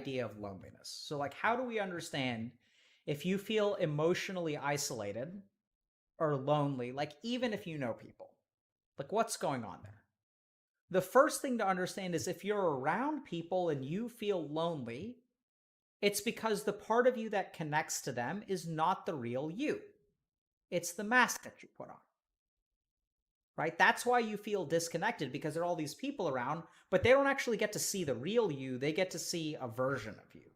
idea of loneliness. So like, how do we understand if you feel emotionally isolated or lonely, like even if you know people, like what's going on there? The first thing to understand is if you're around people and you feel lonely, it's because the part of you that connects to them is not the real you. It's the mask that you put on. Right? That's why you feel disconnected, because there are all these people around, but they don't actually get to see the real you. They get to see a version of you.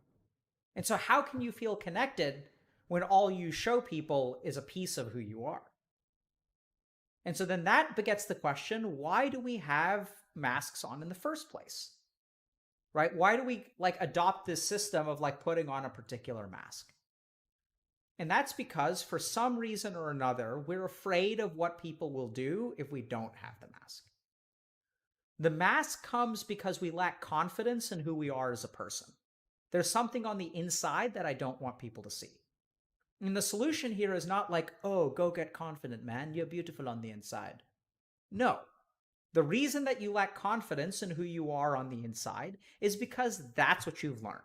And so how can you feel connected when all you show people is a piece of who you are? And so then that begets the question, why do we have masks on in the first place? Right? Why do we like adopt this system of like putting on a particular mask? And that's because for some reason or another, we're afraid of what people will do if we don't have the mask. The mask comes because we lack confidence in who we are as a person. There's something on the inside that I don't want people to see. And the solution here is not like, oh, go get confident, man. You're beautiful on the inside. No. The reason that you lack confidence in who you are on the inside is because that's what you've learned.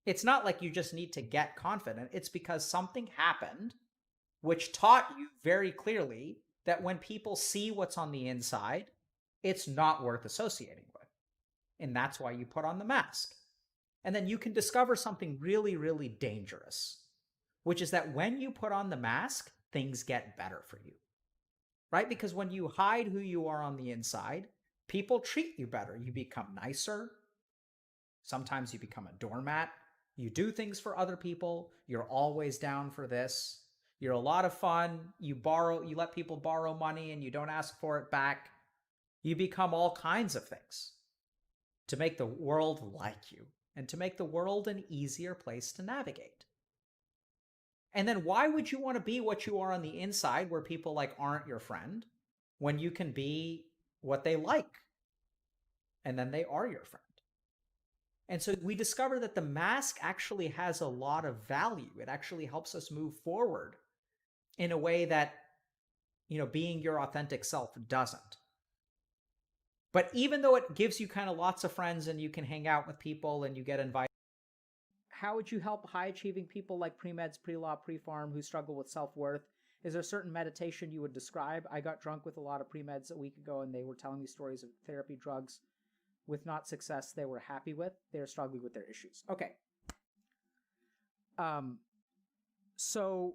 It's not like you just need to get confident. It's because something happened which taught you very clearly that when people see what's on the inside, it's not worth associating with. And that's why you put on the mask. And then you can discover something really, really dangerous, which is that when you put on the mask, things get better for you. Right? Because when you hide who you are on the inside, people treat you better. You become nicer. Sometimes you become a doormat. You do things for other people. You're always down for this. You're a lot of fun. You let people borrow money and you don't ask for it back. You become all kinds of things to make the world like you and to make the world an easier place to navigate. And then why would you want to be what you are on the inside where people like aren't your friend when you can be what they like and then they are your friend? And so we discover that the mask actually has a lot of value. It actually helps us move forward in a way that, being your authentic self doesn't. But even though it gives you kind of lots of friends and you can hang out with people and you get invited, how would you help high-achieving people like pre-meds, pre-law, pre-farm who struggle with self-worth? Is there a certain meditation you would describe? I got drunk with a lot of pre-meds a week ago and they were telling me stories of therapy, drugs, with not success they were happy with. They're struggling with their issues. Okay. So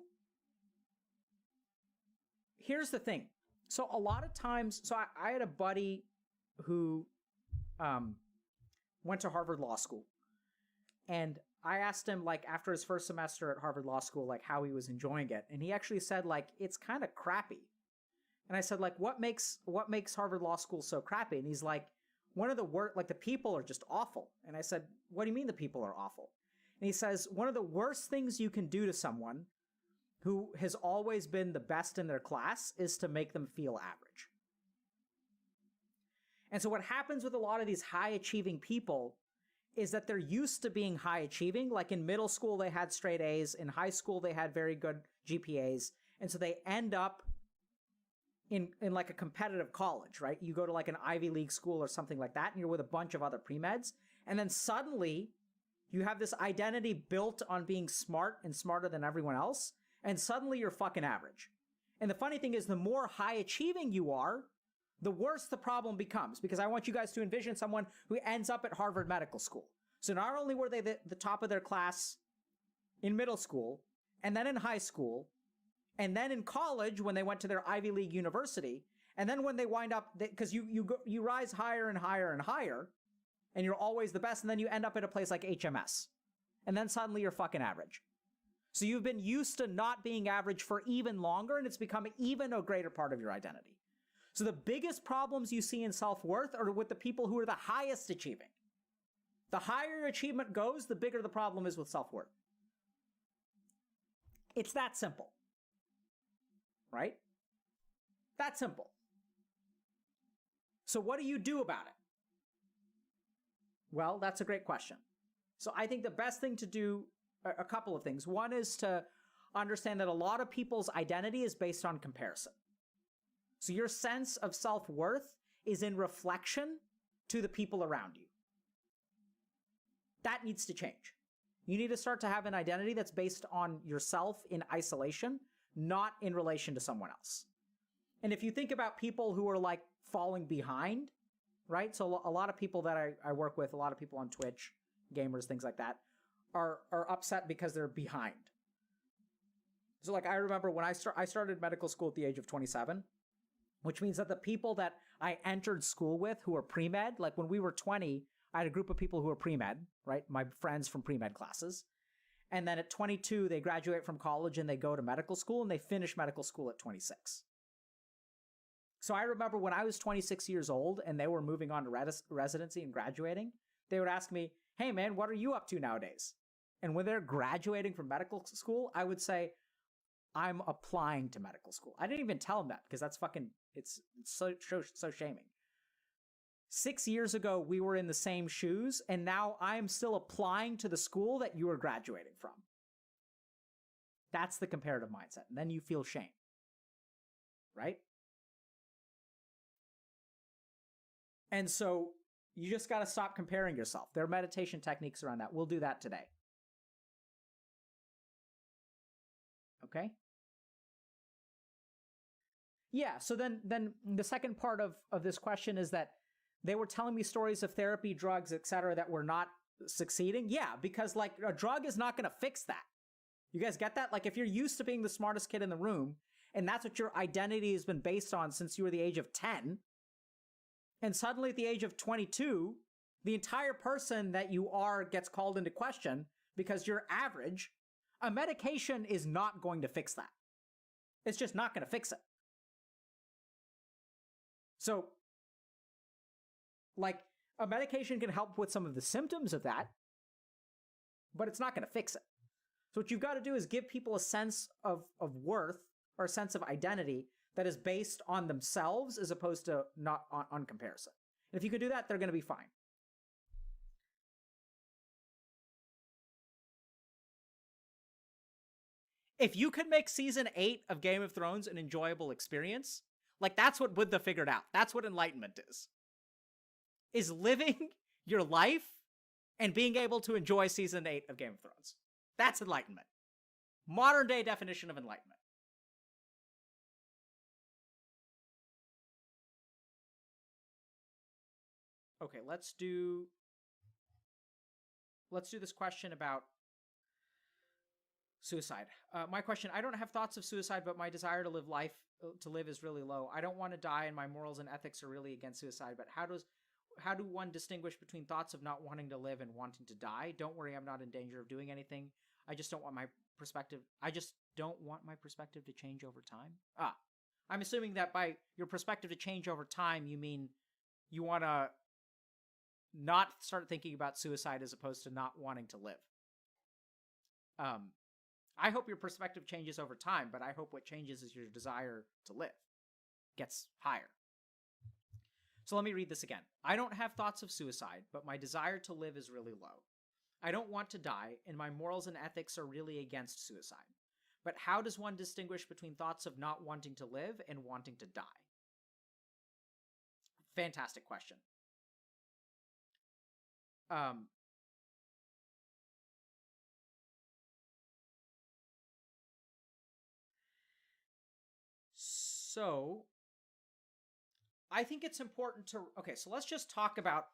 here's the thing. So a lot of times, I had a buddy who went to Harvard Law School. And I asked him, like, after his first semester at Harvard Law School, like, how he was enjoying it. And he actually said, like, it's kind of crappy. And I said, like, what makes Harvard Law School so crappy? And he's like, one of the worst, like the people are just awful. And I said, what do you mean the people are awful? And he says, one of the worst things you can do to someone who has always been the best in their class is to make them feel average. And so what happens with a lot of these high achieving people is that they're used to being high achieving. Like in middle school, they had straight A's. In high school, they had very good GPAs. And so they end up in like a competitive college, right? You go to like an Ivy League school or something like that, and you're with a bunch of other pre-meds. And then suddenly you have this identity built on being smart and smarter than everyone else. And suddenly you're fucking average. And the funny thing is, the more high achieving you are, the worse the problem becomes, because I want you guys to envision someone who ends up at Harvard Medical School. So not only were they the top of their class in middle school, and then in high school, and then in college when they went to their Ivy League university, and then when they wind up, because you rise higher and higher and higher, and you're always the best, and then you end up at a place like HMS. And then suddenly you're fucking average. So you've been used to not being average for even longer, and it's become even a greater part of your identity. So the biggest problems you see in self-worth are with the people who are the highest achieving. The higher your achievement goes, the bigger the problem is with self-worth. It's that simple. Right? That simple. So what do you do about it? Well, that's a great question. So I think the best thing to do, a couple of things. One is to understand that a lot of people's identity is based on comparison. So your sense of self-worth is in reflection to the people around you. That needs to change. You need to start to have an identity that's based on yourself in isolation, not in relation to someone else. And if you think about people who are like falling behind, right? So a lot of people that I work with, a lot of people on Twitch, gamers, things like that, are upset because they're behind. So like I remember when I started medical school at the age of 27, which means that the people that I entered school with who were pre-med, like when we were 20, I had a group of people who were pre-med, right? My friends from pre-med classes. And then at 22, they graduate from college and they go to medical school and they finish medical school at 26. So I remember when I was 26 years old and they were moving on to residency and graduating, they would ask me, hey man, what are you up to nowadays? And when they're graduating from medical school, I would say, I'm applying to medical school. I didn't even tell them that because that's fucking, it's so shaming. 6 years ago, we were in the same shoes, and now I'm still applying to the school that you are graduating from. That's the comparative mindset. And then you feel shame, right? And so you just got to stop comparing yourself. There are meditation techniques around that. We'll do that today. Okay? Yeah, so then the second part of this question is that they were telling me stories of therapy, drugs, etc., that were not succeeding. Yeah, because like a drug is not going to fix that. You guys get that? Like if you're used to being the smartest kid in the room, and that's what your identity has been based on since you were the age of 10, and suddenly at the age of 22, the entire person that you are gets called into question because you're average, a medication is not going to fix that. It's just not going to fix it. So, like, a medication can help with some of the symptoms of that, but it's not going to fix it. So what you've got to do is give people a sense of worth or a sense of identity that is based on themselves as opposed to not on comparison. And if you can do that, they're going to be fine. If you could make season 8 of Game of Thrones an enjoyable experience, like that's what Buddha figured out. That's what enlightenment is living your life and being able to enjoy season 8 of Game of Thrones. That's enlightenment. Modern day definition of enlightenment. Okay, let's do this question about suicide. My question, I don't have thoughts of suicide, but my desire to live is really low. I don't want to die and my morals and ethics are really against suicide, but how do one distinguish between thoughts of not wanting to live and wanting to die? Don't worry, I'm not in danger of doing anything. I just don't want my perspective to change over time. I'm assuming that by your perspective to change over time, you mean you want to not start thinking about suicide as opposed to not wanting to live. I hope your perspective changes over time, but I hope what changes is your desire to live gets higher. So let me read this again. I don't have thoughts of suicide, but my desire to live is really low. I don't want to die, and my morals and ethics are really against suicide. But how does one distinguish between thoughts of not wanting to live and wanting to die? Fantastic question. So I think it's important to, okay, so let's just talk about,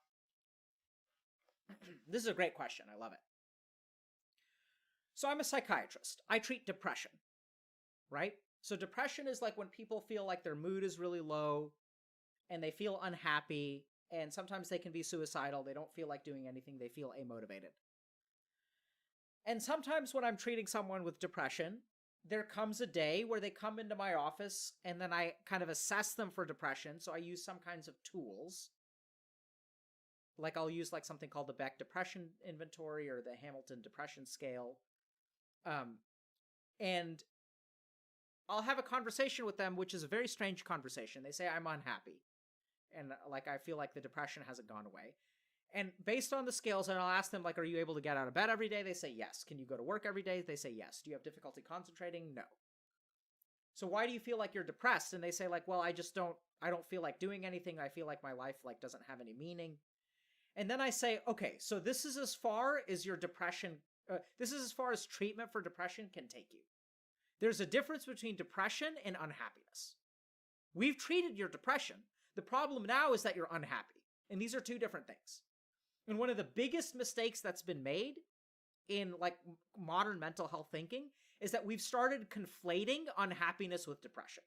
this is a great question. I love it. So I'm a psychiatrist. I treat depression, right? So depression is like when people feel like their mood is really low and they feel unhappy, and sometimes they can be suicidal. They don't feel like doing anything. They feel amotivated. And sometimes when I'm treating someone with depression, there comes a day where they come into my office and then I kind of assess them for depression. So I use some kinds of tools. Like I'll use like something called the Beck Depression Inventory or the Hamilton Depression Scale. And I'll have a conversation with them, which is a very strange conversation. They say, I'm unhappy. And like, I feel like the depression hasn't gone away. And based on the scales, and I'll ask them, like, are you able to get out of bed every day? They say yes. Can you go to work every day? They say yes. Do you have difficulty concentrating? No. So why do you feel like you're depressed? And they say like, well, I don't feel like doing anything. I feel like my life like doesn't have any meaning. And then I say, okay, so this is as far as your depression, this is as far as treatment for depression can take you. There's a difference between depression and unhappiness. We've treated your depression. The problem now is that you're unhappy. And these are two different things. And one of the biggest mistakes that's been made in like modern mental health thinking is that we've started conflating unhappiness with depression.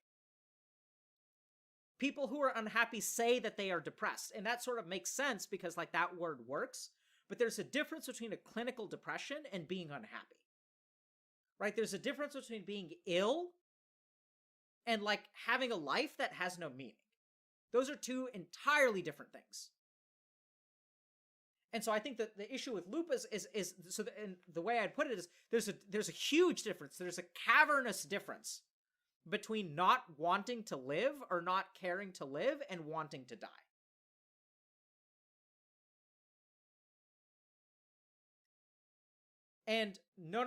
People who are unhappy say that they are depressed, and that sort of makes sense because like that word works, but there's a difference between a clinical depression and being unhappy. Right? There's a difference between being ill and like having a life that has no meaning. Those are two entirely different things. And so I think that the issue with lupus is so and the way I'd put it is there's a huge difference. There's a cavernous difference between not wanting to live or not caring to live and wanting to die. And no.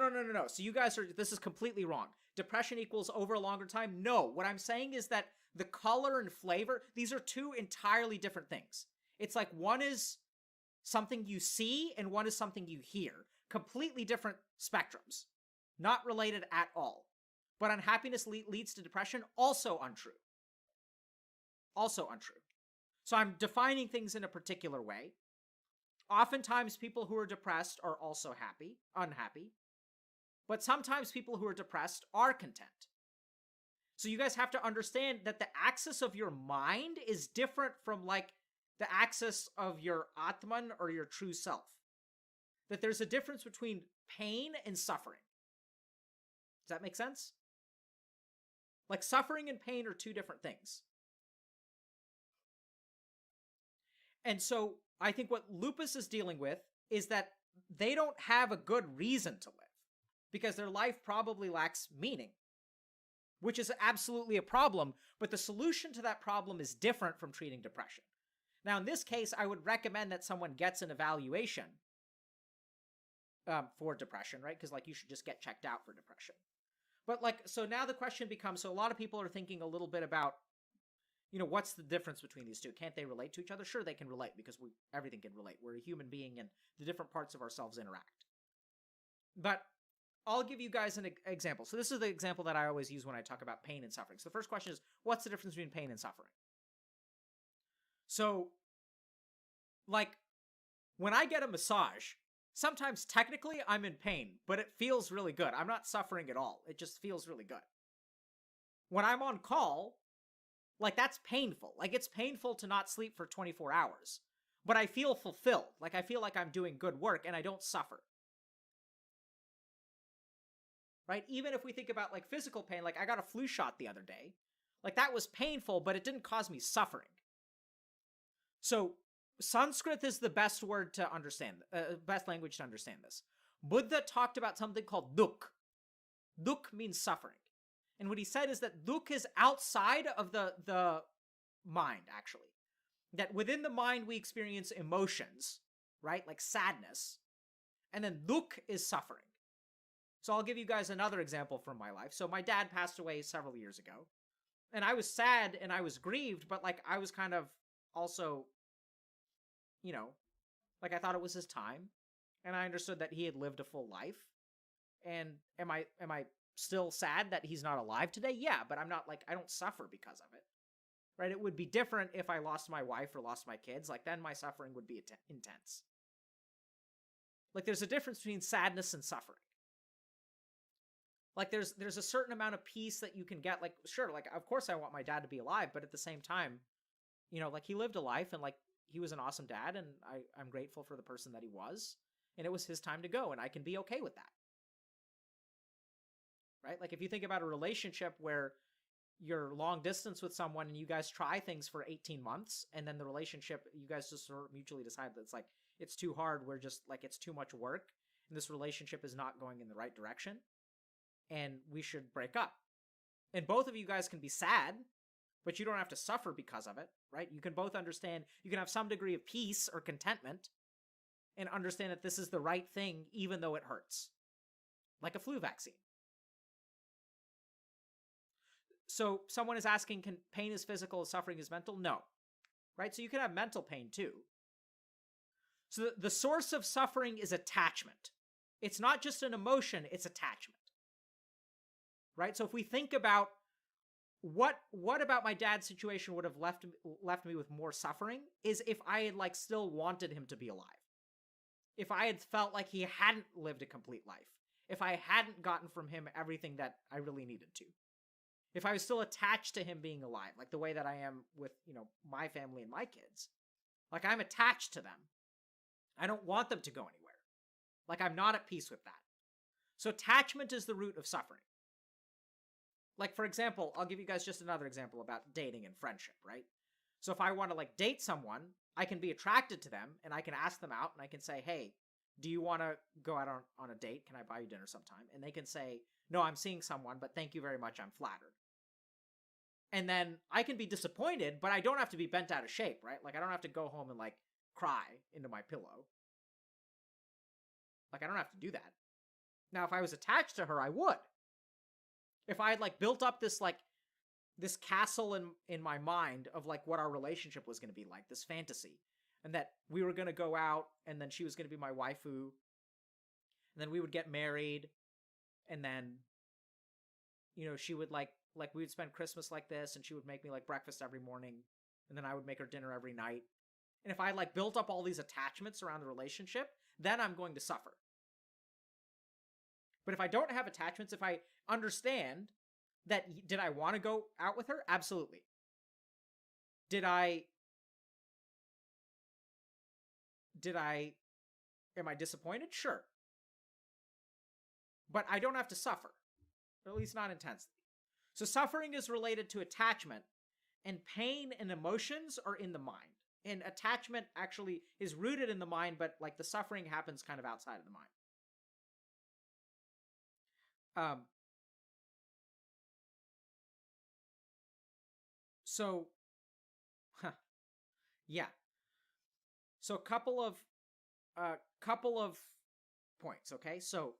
So you guys this is completely wrong. Depression equals over a longer time. No, what I'm saying is that the color and flavor, these are two entirely different things. It's like one is something you see and one is something you hear. Completely different spectrums. Not related at all. But unhappiness leads to depression, also untrue. Also untrue. So I'm defining things in a particular way. Oftentimes people who are depressed are also unhappy. But sometimes people who are depressed are content. So you guys have to understand that the axis of your mind is different from like the axis of your Atman or your true self. That there's a difference between pain and suffering. Does that make sense? Like suffering and pain are two different things. And so I think what lupus is dealing with is that they don't have a good reason to live because their life probably lacks meaning, which is absolutely a problem. But the solution to that problem is different from treating depression. Now, in this case, I would recommend that someone gets an evaluation for depression, right? Because like you should just get checked out for depression. But like, so now the question becomes, so a lot of people are thinking a little bit about, you know, what's the difference between these two? Can't they relate to each other? Sure, they can relate because everything can relate. We're a human being and the different parts of ourselves interact. But I'll give you guys an example. So this is the example that I always use when I talk about pain and suffering. So the first question is, what's the difference between pain and suffering? So, like, when I get a massage, sometimes technically I'm in pain, but it feels really good. I'm not suffering at all. It just feels really good. When I'm on call, like, that's painful. Like, it's painful to not sleep for 24 hours. But I feel fulfilled. Like, I feel like I'm doing good work and I don't suffer. Right? Even if we think about, like, physical pain, like, I got a flu shot the other day. Like, that was painful, but it didn't cause me suffering. So, Sanskrit is the best word to understand, best language to understand this. Buddha talked about something called dukh. Dukh means suffering. And what he said is that dukh is outside of the mind, actually. That within the mind we experience emotions, right? Like sadness. And then dukh is suffering. So I'll give you guys another example from my life. So my dad passed away several years ago. And I was sad and I was grieved, but like I was kind of also, you know, like I thought it was his time. And I understood that he had lived a full life. And am I still sad that he's not alive today? Yeah, but I'm not like, I don't suffer because of it. Right? It would be different if I lost my wife or lost my kids. Like then my suffering would be intense. Like there's a difference between sadness and suffering. Like there's a certain amount of peace that you can get. Like, sure, like of course I want my dad to be alive, but at the same time, you know, like he lived a life and like he was an awesome dad and I'm grateful for the person that he was. And it was his time to go and I can be okay with that. Right? Like if you think about a relationship where you're long distance with someone and you guys try things for 18 months and then the relationship, you guys just sort of mutually decide that it's like, it's too hard. We're just like, it's too much work and this relationship is not going in the right direction and we should break up. And both of you guys can be sad, but you don't have to suffer because of it, right? You can both understand, you can have some degree of peace or contentment and understand that this is the right thing, even though it hurts. Like a flu vaccine. So someone is asking, can pain is physical, suffering is mental? No. Right? So you can have mental pain too. So the source of suffering is attachment. It's not just an emotion, it's attachment. Right? So if we think about what about my dad's situation would have left me with more suffering is if I had like still wanted him to be alive. If I had felt like he hadn't lived a complete life. If I hadn't gotten from him everything that I really needed to. If I was still attached to him being alive, like the way that I am with, my family and my kids. Like I'm attached to them. I don't want them to go anywhere. Like I'm not at peace with that. So attachment is the root of suffering. Like for example, I'll give you guys just another example about dating and friendship, right? So if I want to like date someone, I can be attracted to them and I can ask them out and I can say, hey, do you want to go out on a date? Can I buy you dinner sometime? And they can say, no, I'm seeing someone, but thank you very much. I'm flattered. And then I can be disappointed, but I don't have to be bent out of shape, right? Like I don't have to go home and like cry into my pillow. Like I don't have to do that. Now, if I was attached to her, I would. If I had like built up this castle in my mind of like what our relationship was going to be like, this fantasy, and that we were going to go out and then she was going to be my waifu, and then we would get married, and then she would like we would spend Christmas like this, and she would make me like breakfast every morning, and then I would make her dinner every night. And if I like built up all these attachments around the relationship, then I'm going to suffer. But if I don't have attachments, if I understand that, did I want to go out with her? Absolutely. Am I disappointed? Sure. But I don't have to suffer, or at least not intensely. So suffering is related to attachment, and pain and emotions are in the mind. And attachment actually is rooted in the mind, but like the suffering happens kind of outside of the mind. Yeah. So couple of points, okay? So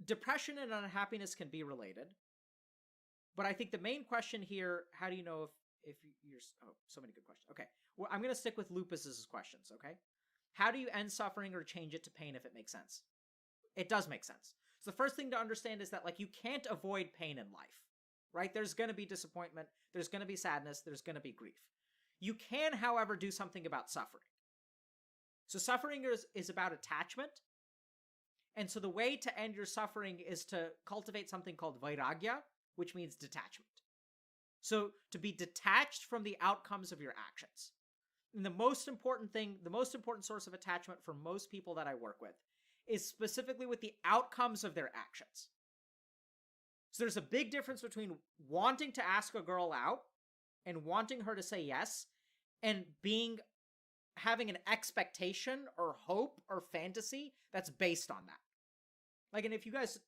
depression and unhappiness can be related. But I think the main question here, how do you know if you're, so many good questions. Okay. Well, I'm going to stick with Lupus's questions, okay? How do you end suffering or change it to pain if it makes sense? It does make sense. So the first thing to understand is that like you can't avoid pain in life, right? There's going to be disappointment, there's going to be sadness, there's going to be grief. You can, however, do something about suffering. So suffering is about attachment. And so the way to end your suffering is to cultivate something called vairagya, which means detachment. So to be detached from the outcomes of your actions. And the most important source of attachment for most people that I work with is specifically with the outcomes of their actions. So there's a big difference between wanting to ask a girl out and wanting her to say yes, and having an expectation or hope or fantasy that's based on that. Like, and if you guys,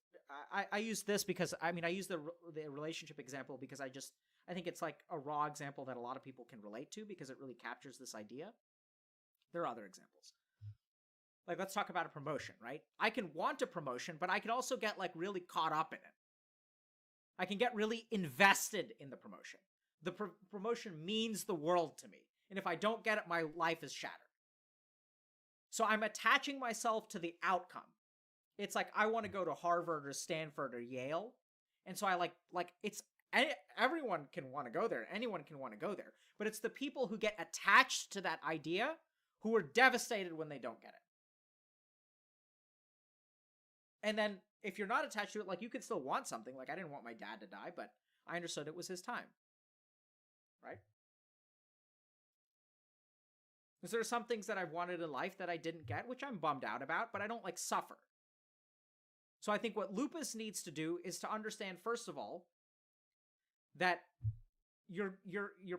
I use this because, I use the relationship example because I think it's like a raw example that a lot of people can relate to because it really captures this idea. There are other examples. Like, let's talk about a promotion, right? I can want a promotion, but I can also get like really caught up in it. I can get really invested in the promotion. The promotion means the world to me. And if I don't get it, my life is shattered. So I'm attaching myself to the outcome. It's like, I want to go to Harvard or Stanford or Yale. And so I everyone can want to go there. Anyone can want to go there. But it's the people who get attached to that idea who are devastated when they don't get it. And then if you're not attached to it, like you could still want something. Like I didn't want my dad to die, but I understood it was his time. Right? Because there are some things that I've wanted in life that I didn't get, which I'm bummed out about, but I don't like suffer. So I think what Lupus needs to do is to understand, first of all, that you're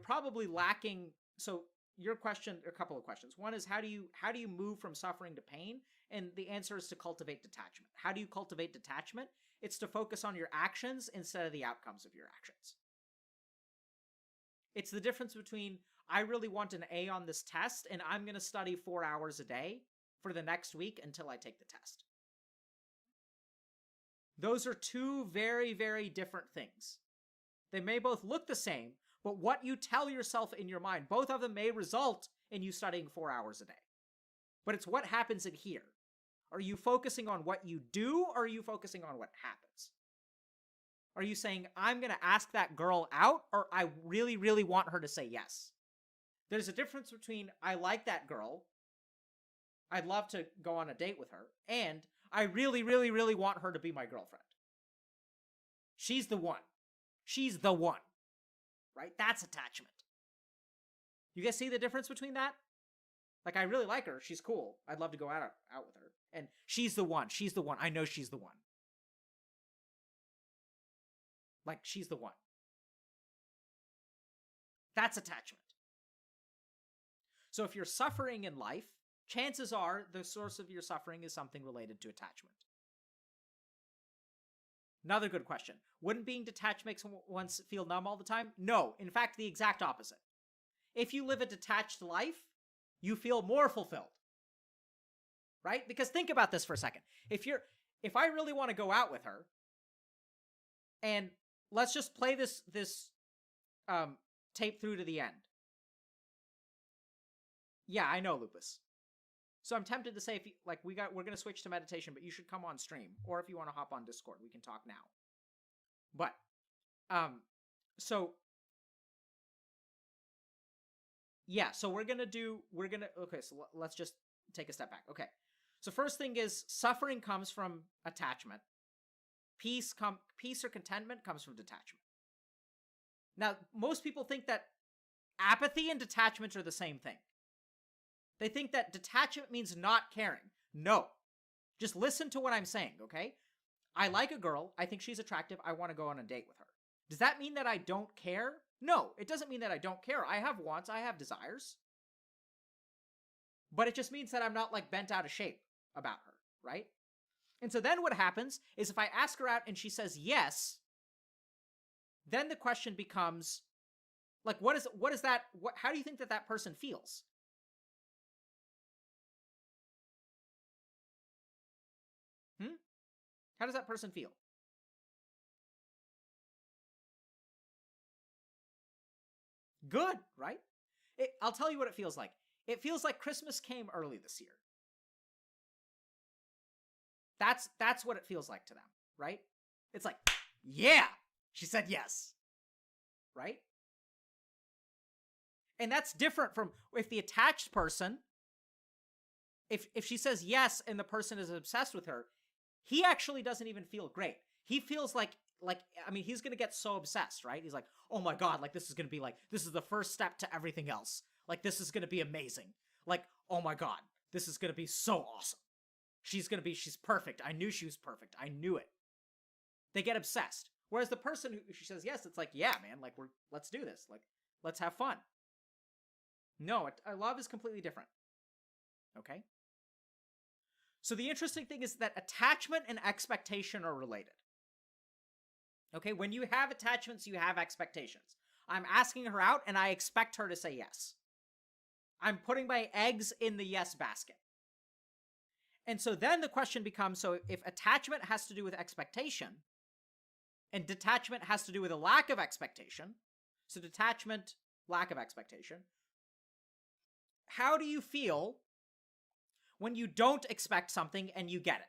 probably lacking. So your question, a couple of questions. One is how do you move from suffering to pain? And the answer is to cultivate detachment. How do you cultivate detachment? It's to focus on your actions instead of the outcomes of your actions. It's the difference between I really want an A on this test and I'm going to study 4 hours a day for the next week until I take the test. Those are two very, very different things. They may both look the same, but what you tell yourself in your mind, both of them may result in you studying 4 hours a day. but it's what happens in here. Are you focusing on what you do, or are you focusing on what happens? Are you saying, I'm going to ask that girl out, or I really, really want her to say yes? There's a difference between I like that girl, I'd love to go on a date with her, and I really, really, really want her to be my girlfriend. She's the one. She's the one. Right? That's attachment. You guys see the difference between that? Like, I really like her. She's cool. I'd love to go out with her. And she's the one. She's the one. I know she's the one. Like, she's the one. That's attachment. So if you're suffering in life, chances are the source of your suffering is something related to attachment. Another good question. Wouldn't being detached make one feel numb all the time? No. In fact, the exact opposite. If you live a detached life, you feel more fulfilled. Right? Because think about this for a second. If I really want to go out with her, and let's just play this tape through to the end. Yeah, I know, Lupus. So I'm tempted to say, if you, like, we're going to switch to meditation, but you should come on stream, or if you want to hop on Discord, we can talk now. But yeah, so okay, so let's just take a step back. Okay. So first thing is, suffering comes from attachment. Peace or contentment comes from detachment. Now, most people think that apathy and detachment are the same thing. They think that detachment means not caring. No. Just listen to what I'm saying, okay? I like a girl. I think she's attractive. I want to go on a date with her. Does that mean that I don't care? No, it doesn't mean that I don't care. I have wants. I have desires. But it just means that I'm not, like, bent out of shape about her, right? And so then what happens is, if I ask her out and she says yes, then the question becomes, like, how do you think that person feels? How does that person feel? Good, right? I'll tell you what it feels like. It feels like Christmas came early this year. That's what it feels like to them, right? It's like, yeah, she said yes, right? And that's different from if the attached person, if she says yes and the person is obsessed with her, he actually doesn't even feel great. He feels like, I mean, he's going to get so obsessed, right? He's like, oh my God, like, this is going to be like, this is the first step to everything else. Like, this is going to be amazing. Like, oh my God, this is going to be so awesome. She's perfect. I knew she was perfect. I knew it. They get obsessed. Whereas the person who she says yes, it's like, yeah, man, like, let's do this. Like, let's have fun. No, love is completely different. Okay? So the interesting thing is that attachment and expectation are related. Okay, when you have attachments, you have expectations. I'm asking her out and I expect her to say yes. I'm putting my eggs in the yes basket. And so then the question becomes, so if attachment has to do with expectation and detachment has to do with a lack of expectation, so detachment, lack of expectation, how do you feel when you don't expect something and you get it?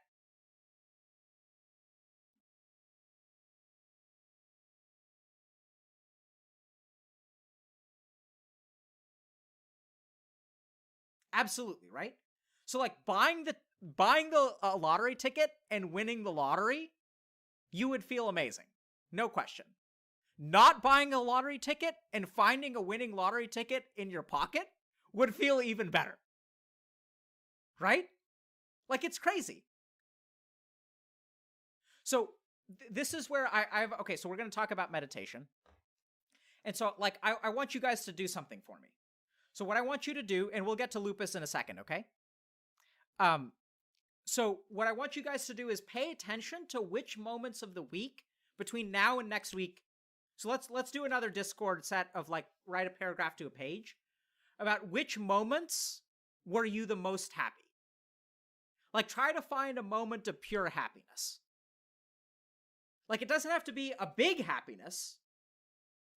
Absolutely, right? So, like, buying the lottery ticket and winning the lottery, you would feel amazing. No question. Not buying a lottery ticket and finding a winning lottery ticket in your pocket would feel even better. Right? Like, it's crazy. So this is where okay, so we're going to talk about meditation. And so, like, I want you guys to do something for me. So what I want you to do, and we'll get to lupus in a second, okay? So what I want you guys to do is pay attention to which moments of the week between now and next week. So let's do another Discord set of, like, write a paragraph to a page about which moments were you the most happy. Like, try to find a moment of pure happiness. Like, it doesn't have to be a big happiness,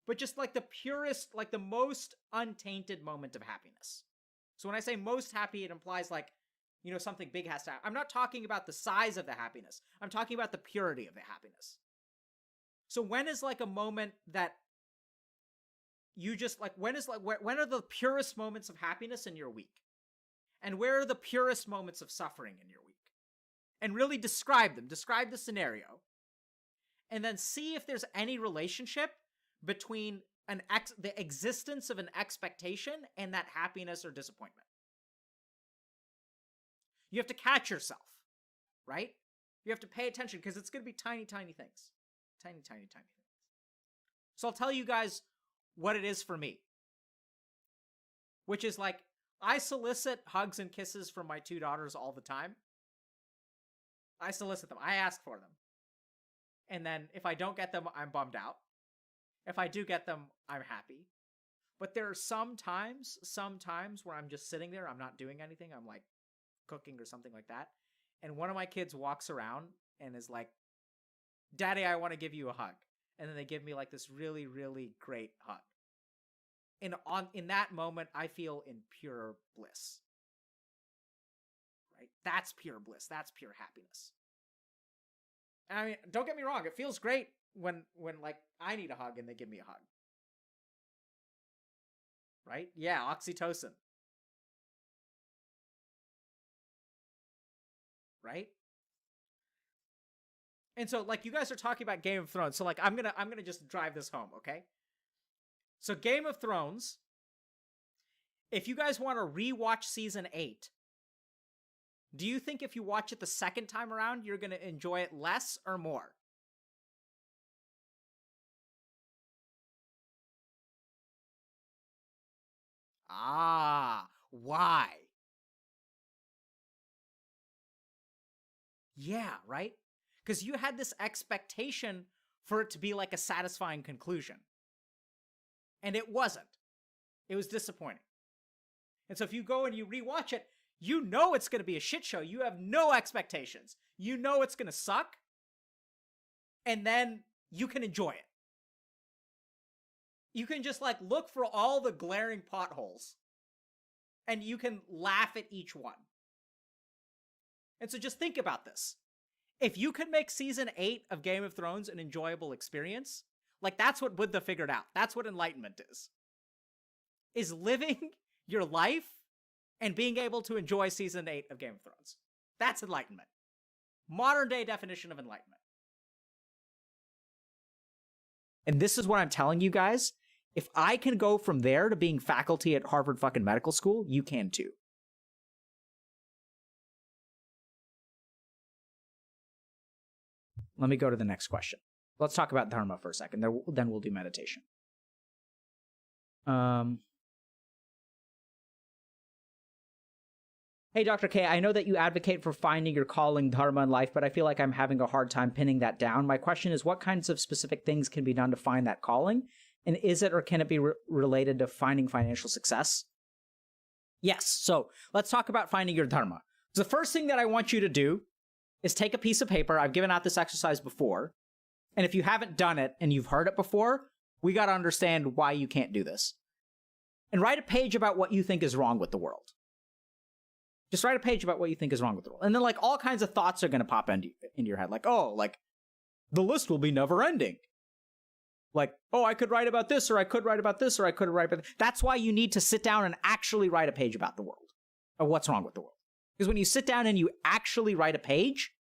but just, like, the purest, like, the most untainted moment of happiness. So when I say most happy, it implies, like, something big has to happen. I'm not talking about the size of the happiness. I'm talking about the purity of the happiness. So when is like a moment that you just like, when are the purest moments of happiness in your week? And where are the purest moments of suffering in your week? And really describe them. Describe the scenario. And then see if there's any relationship between the existence of an expectation and that happiness or disappointment. You have to catch yourself, right? You have to pay attention because it's going to be tiny, tiny things. Tiny, tiny, tiny things. So I'll tell you guys what it is for me. Which is like, I solicit hugs and kisses from my 2 daughters all the time. I solicit them. I ask for them. And then if I don't get them, I'm bummed out. If I do get them, I'm happy. But there are some times where I'm just sitting there, I'm not doing anything, I'm like cooking or something like that. And one of my kids walks around and is like, Daddy, I want to give you a hug. And then they give me like this really, really great hug. And in that moment, I feel in pure bliss. Right? That's pure bliss. That's pure happiness. And I mean, don't get me wrong, it feels great when like I need a hug and they give me a hug. Right? Yeah, oxytocin. Right? And so like you guys are talking about Game of Thrones, so like I'm gonna just drive this home, okay? So Game of Thrones, if you guys want to rewatch season 8, do you think if you watch it the second time around, you're gonna enjoy it less or more? Ah, why? Yeah, right? Because you had this expectation for it to be like a satisfying conclusion. And it wasn't. It was disappointing. And so if you go and you rewatch it, you know it's going to be a shit show. You have no expectations. You know it's going to suck. And then you can enjoy it. You can just like look for all the glaring potholes. And you can laugh at each one. And so just think about this. If you could make season 8 of Game of Thrones an enjoyable experience, like that's what Buddha figured out. That's what enlightenment is living your life and being able to enjoy season 8 of Game of Thrones. That's enlightenment. Modern day definition of enlightenment. And this is what I'm telling you guys. If I can go from there to being faculty at Harvard fucking medical school, you can too. Let me go to the next question. Let's talk about Dharma for a second. Then we'll do meditation. Hey, Dr. K, I know that you advocate for finding your calling, Dharma in life, but I feel like I'm having a hard time pinning that down. My question is, what kinds of specific things can be done to find that calling? And is it or can it be related to finding financial success? Yes. So let's talk about finding your Dharma. So the first thing that I want you to do is take a piece of paper. I've given out this exercise before. And if you haven't done it and you've heard it before, we got to understand why you can't do this. And write a page about what you think is wrong with the world. Just write a page about what you think is wrong with the world. And then like all kinds of thoughts are going to pop into your head. Like, oh, like the list will be never ending. Like, oh, I could write about this, or I could write about this, or I could write about this. That's why you need to sit down and actually write a page about the world, or what's wrong with the world. Because when you sit down and you actually write a page,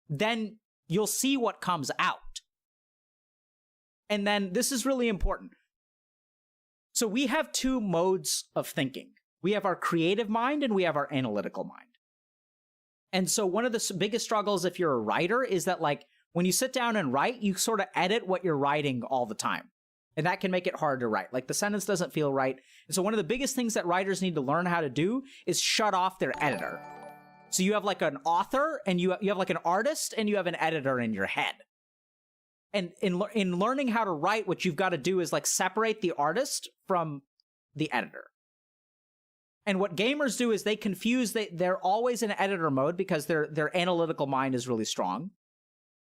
then you'll see what comes out. And then this is really important. So we have 2 modes of thinking. We have our creative mind and we have our analytical mind. And so one of the biggest struggles if you're a writer is that like when you sit down and write, you sort of edit what you're writing all the time. And that can make it hard to write. Like the sentence doesn't feel right. And so one of the biggest things that writers need to learn how to do is shut off their editor. So you have like an author and you have like an artist and you have an editor in your head. And in learning how to write, what you've got to do is like separate the artist from the editor. And what gamers do is they confuse, they're always in editor mode because their analytical mind is really strong.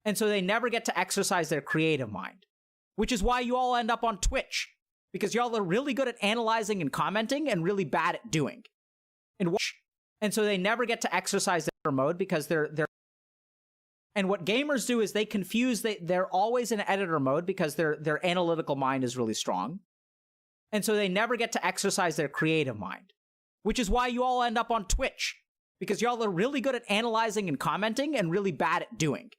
And so they never get to exercise their creative mind, which is why you all end up on Twitch, because y'all are really good at analyzing and commenting and really bad at doing. And And so they never get to exercise their mode because they're and what gamers do is they confuse, they're always in editor mode because their analytical mind is really strong. And so they never get to exercise their creative mind, which is why you all end up on Twitch, because y'all are really good at analyzing and commenting and really bad at doing.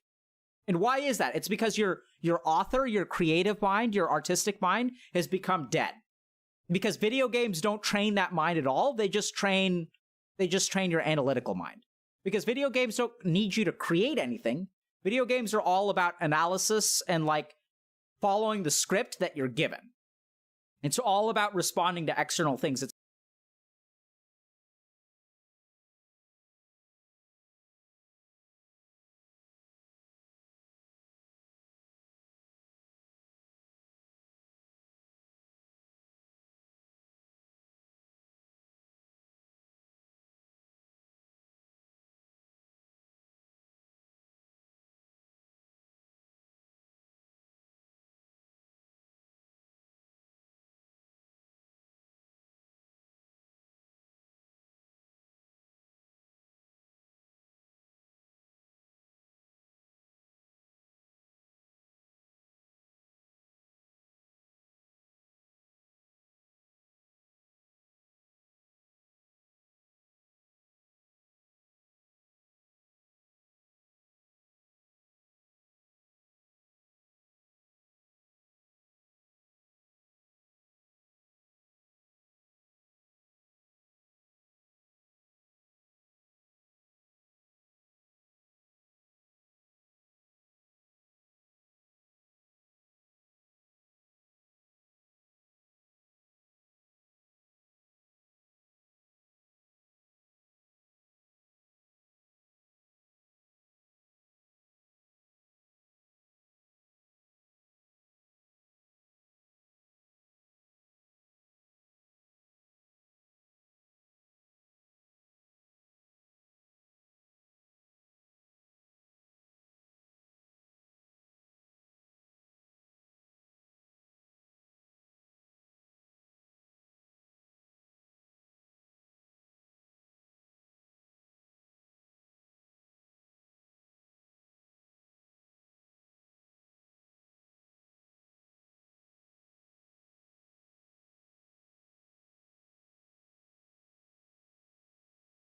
And why is that? It's because your author, your creative mind, your artistic mind has become dead. Because video games don't train that mind at all. They just train your analytical mind. Because video games don't need you to create anything. Video games are all about analysis and like following the script that you're given. It's all about responding to external things.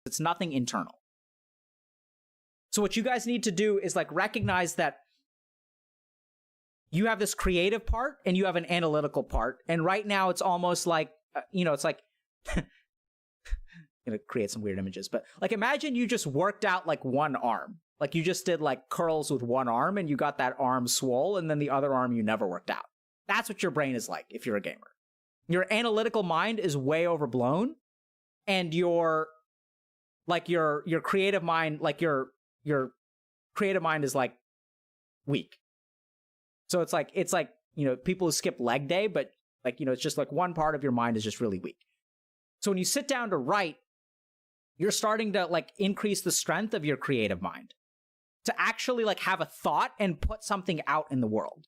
It's nothing internal. So what you guys need to do is like recognize that you have this creative part and you have an analytical part. And right now it's almost like, it's like, I'm gonna create some weird images, but like imagine you just worked out like one arm. Like you just did like curls with one arm and you got that arm swole and then the other arm you never worked out. That's what your brain is like if you're a gamer. Your analytical mind is way overblown and your creative mind, like your creative mind is like weak. So it's like, people who skip leg day, but like, it's just like one part of your mind is just really weak. So when you sit down to write, you're starting to like increase the strength of your creative mind to actually like have a thought and put something out in the world.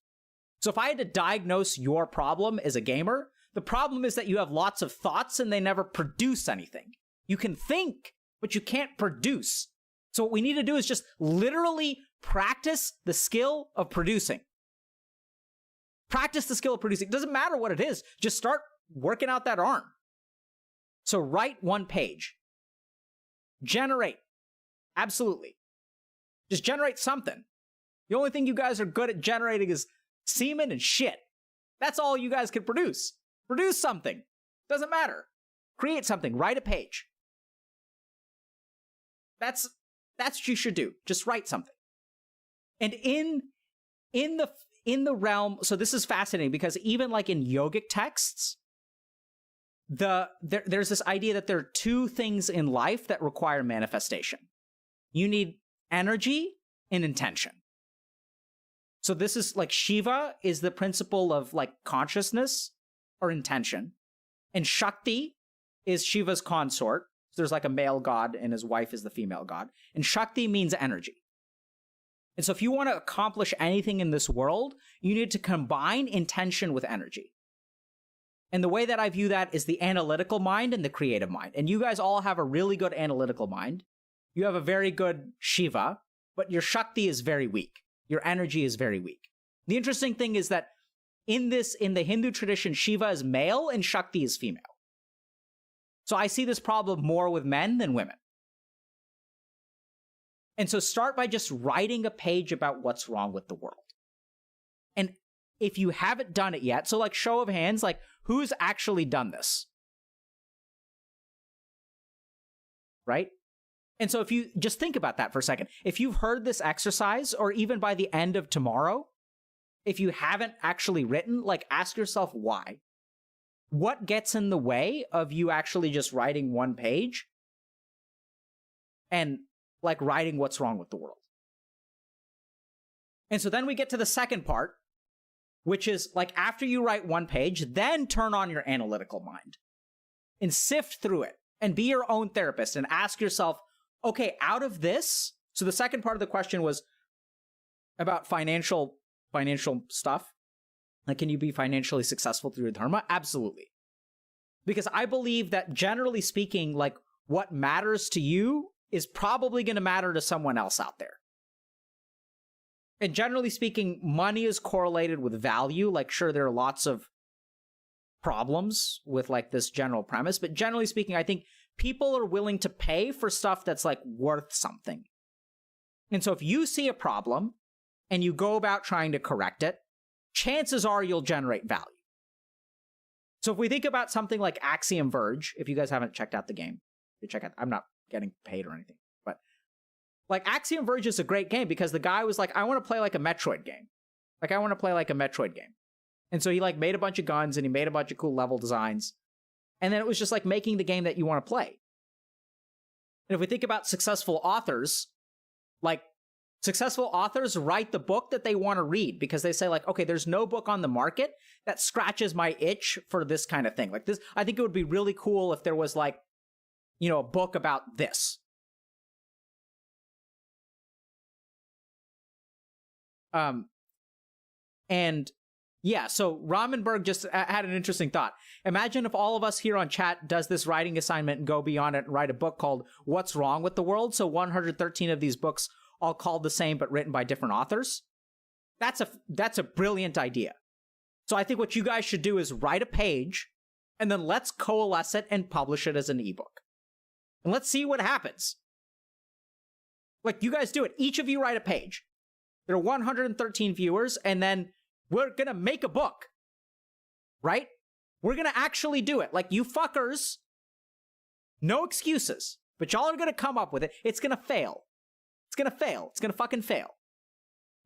So if I had to diagnose your problem as a gamer, the problem is that you have lots of thoughts and they never produce anything. You can think, but you can't produce. So what we need to do is just literally practice the skill of producing. Practice the skill of producing. It doesn't matter what it is. Just start working out that arm. So write one page. Generate. Absolutely. Just generate something. The only thing you guys are good at generating is semen and shit. That's all you guys can produce. Produce something. Doesn't matter. Create something. Write a page. That's what you should do. Just write something. And in the realm, so this is fascinating because even like in yogic texts, there's this idea that there are two things in life that require manifestation. You need energy and intention. So this is like Shiva is the principle of like consciousness or intention. And Shakti is Shiva's consort. So there's like a male god and his wife is the female god. And Shakti means energy. And so if you want to accomplish anything in this world, you need to combine intention with energy. And the way that I view that is the analytical mind and the creative mind. And you guys all have a really good analytical mind. You have a very good Shiva, but your Shakti is very weak. Your energy is very weak. The interesting thing is that in the Hindu tradition, Shiva is male and Shakti is female. So I see this problem more with men than women. And so start by just writing a page about what's wrong with the world. And if you haven't done it yet, so like show of hands, like who's actually done this? Right? And so if you just think about that for a second, if you've heard this exercise, or even by the end of tomorrow, if you haven't actually written, like ask yourself why. What gets in the way of you actually just writing one page and like writing what's wrong with the world? And so then we get to the second part, which is like after you write one page, then turn on your analytical mind and sift through it and be your own therapist and ask yourself, okay, out of this, so the second part of the question was about financial stuff. Like, can you be financially successful through your dharma? Absolutely. Because I believe that generally speaking, like what matters to you is probably going to matter to someone else out there. And generally speaking, money is correlated with value. Like, sure, there are lots of problems with like this general premise, but generally speaking, I think people are willing to pay for stuff that's like worth something. And so if you see a problem and you go about trying to correct it, chances are you'll generate value. So if we think about something like Axiom Verge, if you guys haven't checked out the game, you check out, I'm not getting paid or anything, but like Axiom Verge is a great game because the guy was like, I want to play like a Metroid game. Like I want to play like a Metroid game. And so he like made a bunch of guns and he made a bunch of cool level designs. And then it was just like making the game that you want to play. And if we think about successful authors, like successful authors write the book that they want to read because they say like, okay, there's no book on the market that scratches my itch for this kind of thing. Like this, I think it would be really cool if there was like, you know, a book about this. And yeah, so Ramenberg just had an interesting thought. Imagine if all of us here on chat does this writing assignment and go beyond it and write a book called What's Wrong with the World? So 113 of these books all called the same but written by different authors. That's a brilliant idea. So I think what you guys should do is write a page and then let's coalesce it and publish it as an ebook. And let's see what happens. Like you guys do it. Each of you write a page. There are 113 viewers and then we're going to make a book, right? We're going to actually do it. Like, you fuckers, no excuses, but y'all are going to come up with it. It's going to fail. It's going to fail. It's going to fucking fail.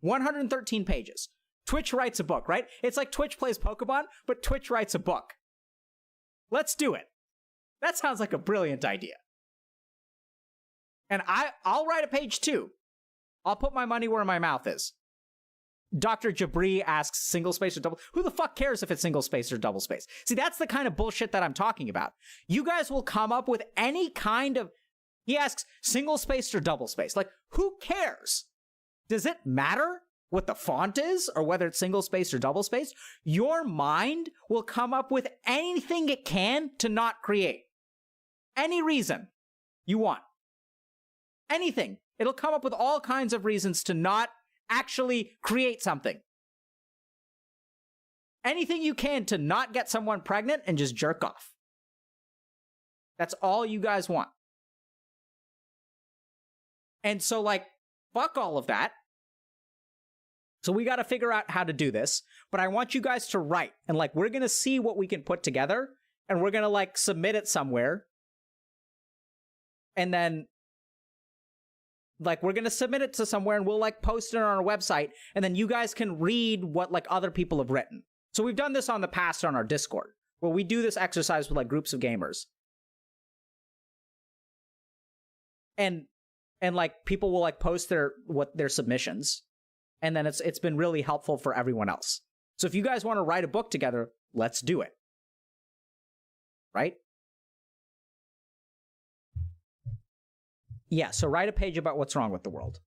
113 pages. Twitch writes a book, right? It's like Twitch plays Pokemon, but Twitch writes a book. Let's do it. That sounds like a brilliant idea. And I'll write a page too. I'll put my money where my mouth is. Dr. Jabri asks single space or double. Who the fuck cares if it's single space or double space? See, that's the kind of bullshit that I'm talking about. You guys will come up with any kind of... He asks single space or double space. Like, who cares? Does it matter what the font is or whether it's single space or double space? Your mind will come up with anything it can to not create. Any reason you want. Anything. It'll come up with all kinds of reasons to not actually create something. Anything you can to not get someone pregnant and just jerk off. That's all you guys want. And so, like, fuck all of that. So we got to figure out how to do this. But I want you guys to write. And, like, we're going to see what we can put together. And we're going to, like, submit it somewhere. And then... like, we're going to submit it to somewhere and we'll, like, post it on our website. And then you guys can read what, like, other people have written. So we've done this on the past on our Discord, where we do this exercise with, like, groups of gamers. And like, people will, like, post their submissions. And then it's been really helpful for everyone else. So if you guys want to write a book together, let's do it. Right? Yeah, so write a page about what's wrong with the world.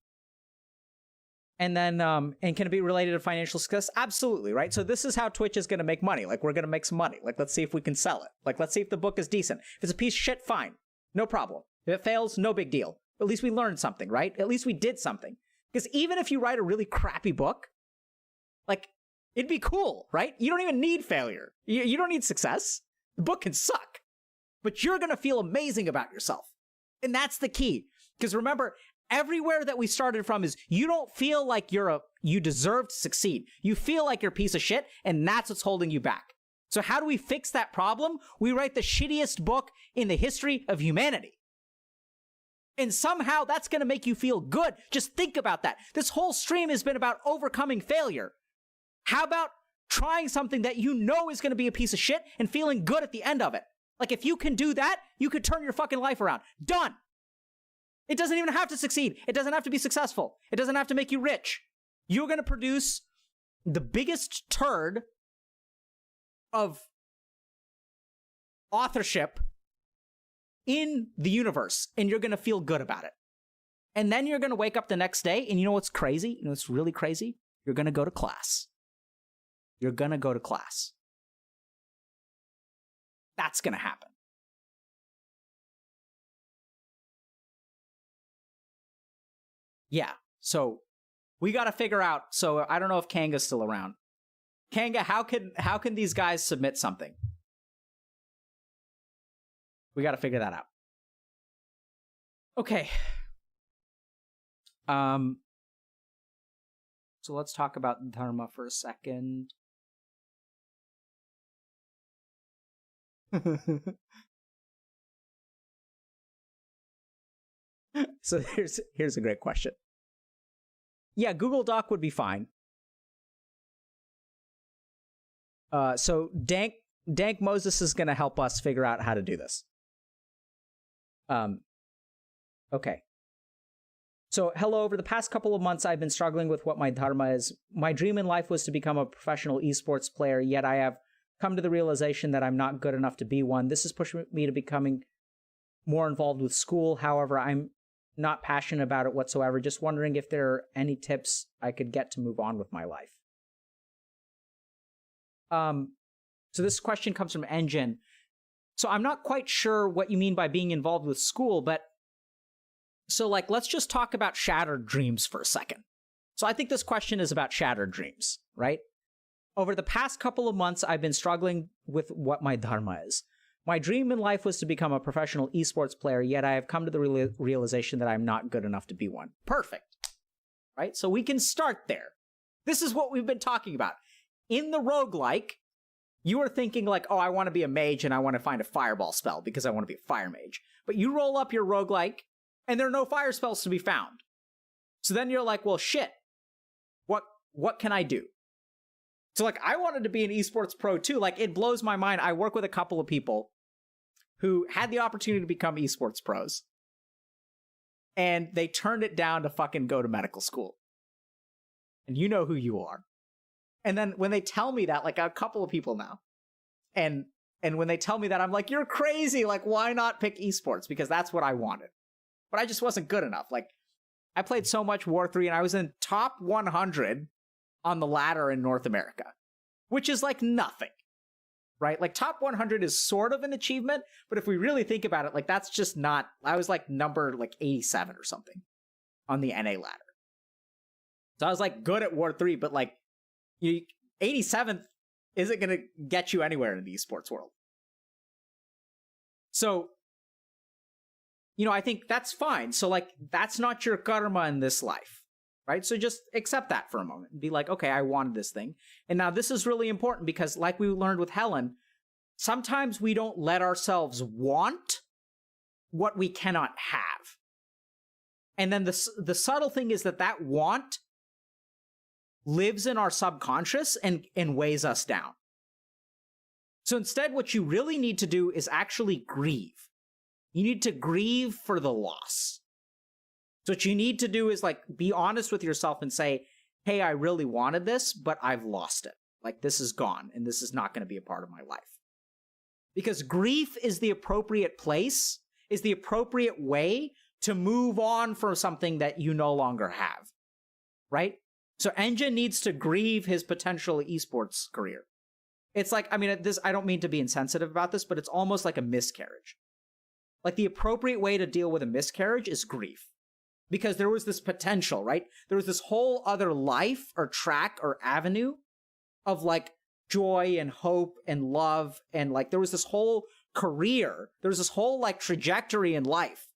And then, and can it be related to financial success? Absolutely, right? So this is how Twitch is going to make money. Like, we're going to make some money. Like, let's see if we can sell it. Like, let's see if the book is decent. If it's a piece of shit, fine. No problem. If it fails, no big deal. At least we learned something, right? At least we did something. Because even if you write a really crappy book, like, it'd be cool, right? You don't even need failure. You don't need success. The book can suck. But you're going to feel amazing about yourself. And that's the key. Because remember, everywhere that we started from is you don't feel like you deserve to succeed. You feel like you're a piece of shit, and that's what's holding you back. So how do we fix that problem? We write the shittiest book in the history of humanity. And somehow that's going to make you feel good. Just think about that. This whole stream has been about overcoming failure. How about trying something that you know is going to be a piece of shit and feeling good at the end of it? Like, if you can do that, you could turn your fucking life around. Done. It doesn't even have to succeed. It doesn't have to be successful. It doesn't have to make you rich. You're going to produce the biggest turd of authorship in the universe, and you're going to feel good about it. And then you're going to wake up the next day, and you know what's crazy? You know what's really crazy? You're going to go to class. You're going to go to class. That's going to happen. Yeah, so we got to figure out. So I don't know if Kanga's still around. Kanga, how can these guys submit something? We got to figure that out. Okay. So let's talk about Dharma for a second. So here's a great question. Yeah, Google Doc would be fine. So Dank Moses is going to help us figure out how to do this. Okay. So, hello, over the past couple of months, I've been struggling with what my dharma is. My dream in life was to become a professional esports player, yet I have come to the realization that I'm not good enough to be one. This has pushed me to becoming more involved with school. However, I'm not passionate about it whatsoever. Just wondering if there are any tips I could get to move on with my life. So this question comes from Engine. So I'm not quite sure what you mean by being involved with school, but so like, let's just talk about shattered dreams for a second. So I think this question is about shattered dreams, right? Over the past couple of months, I've been struggling with what my dharma is. My dream in life was to become a professional esports player, yet I have come to the realization that I'm not good enough to be one. Perfect, right? So we can start there. This is what we've been talking about. In the roguelike, you are thinking like, oh, I want to be a mage and I want to find a fireball spell because I want to be a fire mage. But you roll up your roguelike and there are no fire spells to be found. So then you're like, well, shit, what can I do? So like, I wanted to be an esports pro too. Like, it blows my mind. I work with a couple of people who had the opportunity to become esports pros, and they turned it down to fucking go to medical school. And you know who you are. And then when they tell me that, like a couple of people now, and when they tell me that, I'm like, you're crazy. Like, why not pick esports? Because that's what I wanted. But I just wasn't good enough. Like, I played so much War 3 and I was in top 100 on the ladder in North America, which is like nothing, right? Like, top 100 is sort of an achievement, but if we really think about it, like, that's just not, I was like number like 87 or something on the NA ladder. So I was like good at War 3, but like, 87th isn't going to get you anywhere in the esports world. So, you know, I think that's fine. So like, that's not your karma in this life, right? So just accept that for a moment and be like, okay, I wanted this thing. And now this is really important because like we learned with Helen, sometimes we don't let ourselves want what we cannot have. And then the subtle thing is that want lives in our subconscious and weighs us down. So instead, what you really need to do is actually grieve. You need to grieve for the loss. So what you need to do is like be honest with yourself and say, hey, I really wanted this, but I've lost it. Like, this is gone and this is not going to be a part of my life. Because grief is the appropriate place, is the appropriate way to move on from something that you no longer have, right? So Engine needs to grieve his potential esports career. It's like, I mean, I don't mean to be insensitive about this, but it's almost like a miscarriage. Like the appropriate way to deal with a miscarriage is grief. Because there was this potential, right? There was this whole other life or track or avenue of like joy and hope and love. And like there was this whole career. There was this whole like trajectory in life.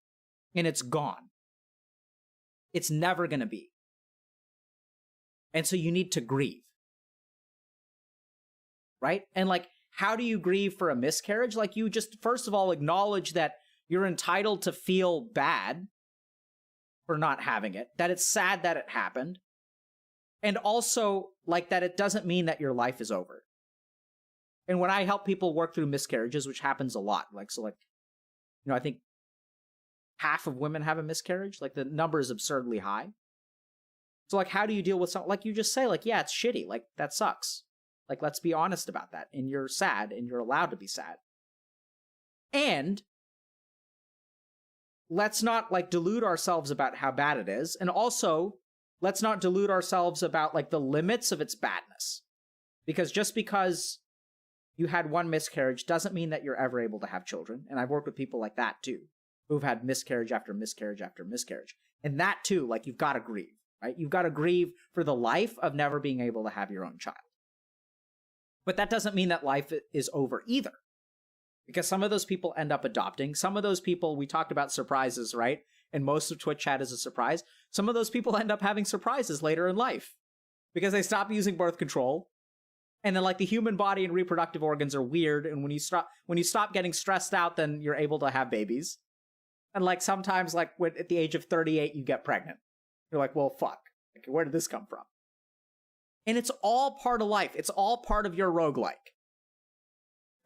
And it's gone. It's never going to be. And so you need to grieve. Right? And like, how do you grieve for a miscarriage? Like you just, first of all, acknowledge that you're entitled to feel bad for not having it, that it's sad that it happened. And also like that it doesn't mean that your life is over. And when I help people work through miscarriages, which happens a lot, like, so like, you know, I think half of women have a miscarriage. Like the number is absurdly high. So like, how do you deal with something? Like you just say like, yeah, it's shitty. Like that sucks. Like, let's be honest about that. And you're sad and you're allowed to be sad. And let's not like delude ourselves about how bad it is. And also let's not delude ourselves about like the limits of its badness. Because just because you had one miscarriage doesn't mean that you're ever able to have children. And I've worked with people like that too, who've had miscarriage after miscarriage after miscarriage. And that too, like you've got to grieve, right? You've got to grieve for the life of never being able to have your own child. But that doesn't mean that life is over either. Because some of those people end up adopting. Some of those people, we talked about surprises, right? And most of Twitch chat is a surprise. Some of those people end up having surprises later in life. Because they stop using birth control. And then like the human body and reproductive organs are weird. And when you stop getting stressed out, then you're able to have babies. And like sometimes like at the age of 38, you get pregnant. You're like, well, fuck. Like, where did this come from? And it's all part of life. It's all part of your roguelike.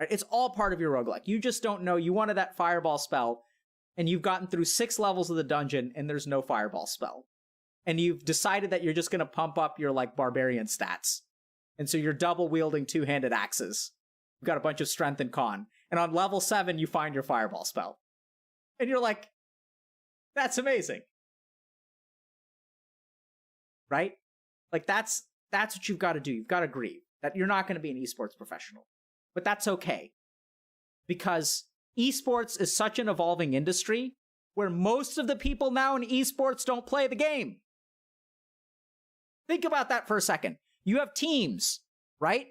It's all part of your roguelike. You just don't know. You wanted that fireball spell, and you've gotten through 6 levels of the dungeon, and there's no fireball spell. And you've decided that you're just going to pump up your, like, barbarian stats. And so you're double-wielding 2-handed axes. You've got a bunch of strength and con. And on level 7, you find your fireball spell. And you're like, that's amazing. Right? Like, that's what you've got to do. You've got to grieve that you're not going to be an esports professional. But that's okay. Because esports is such an evolving industry where most of the people now in esports don't play the game. Think about that for a second. You have teams, right?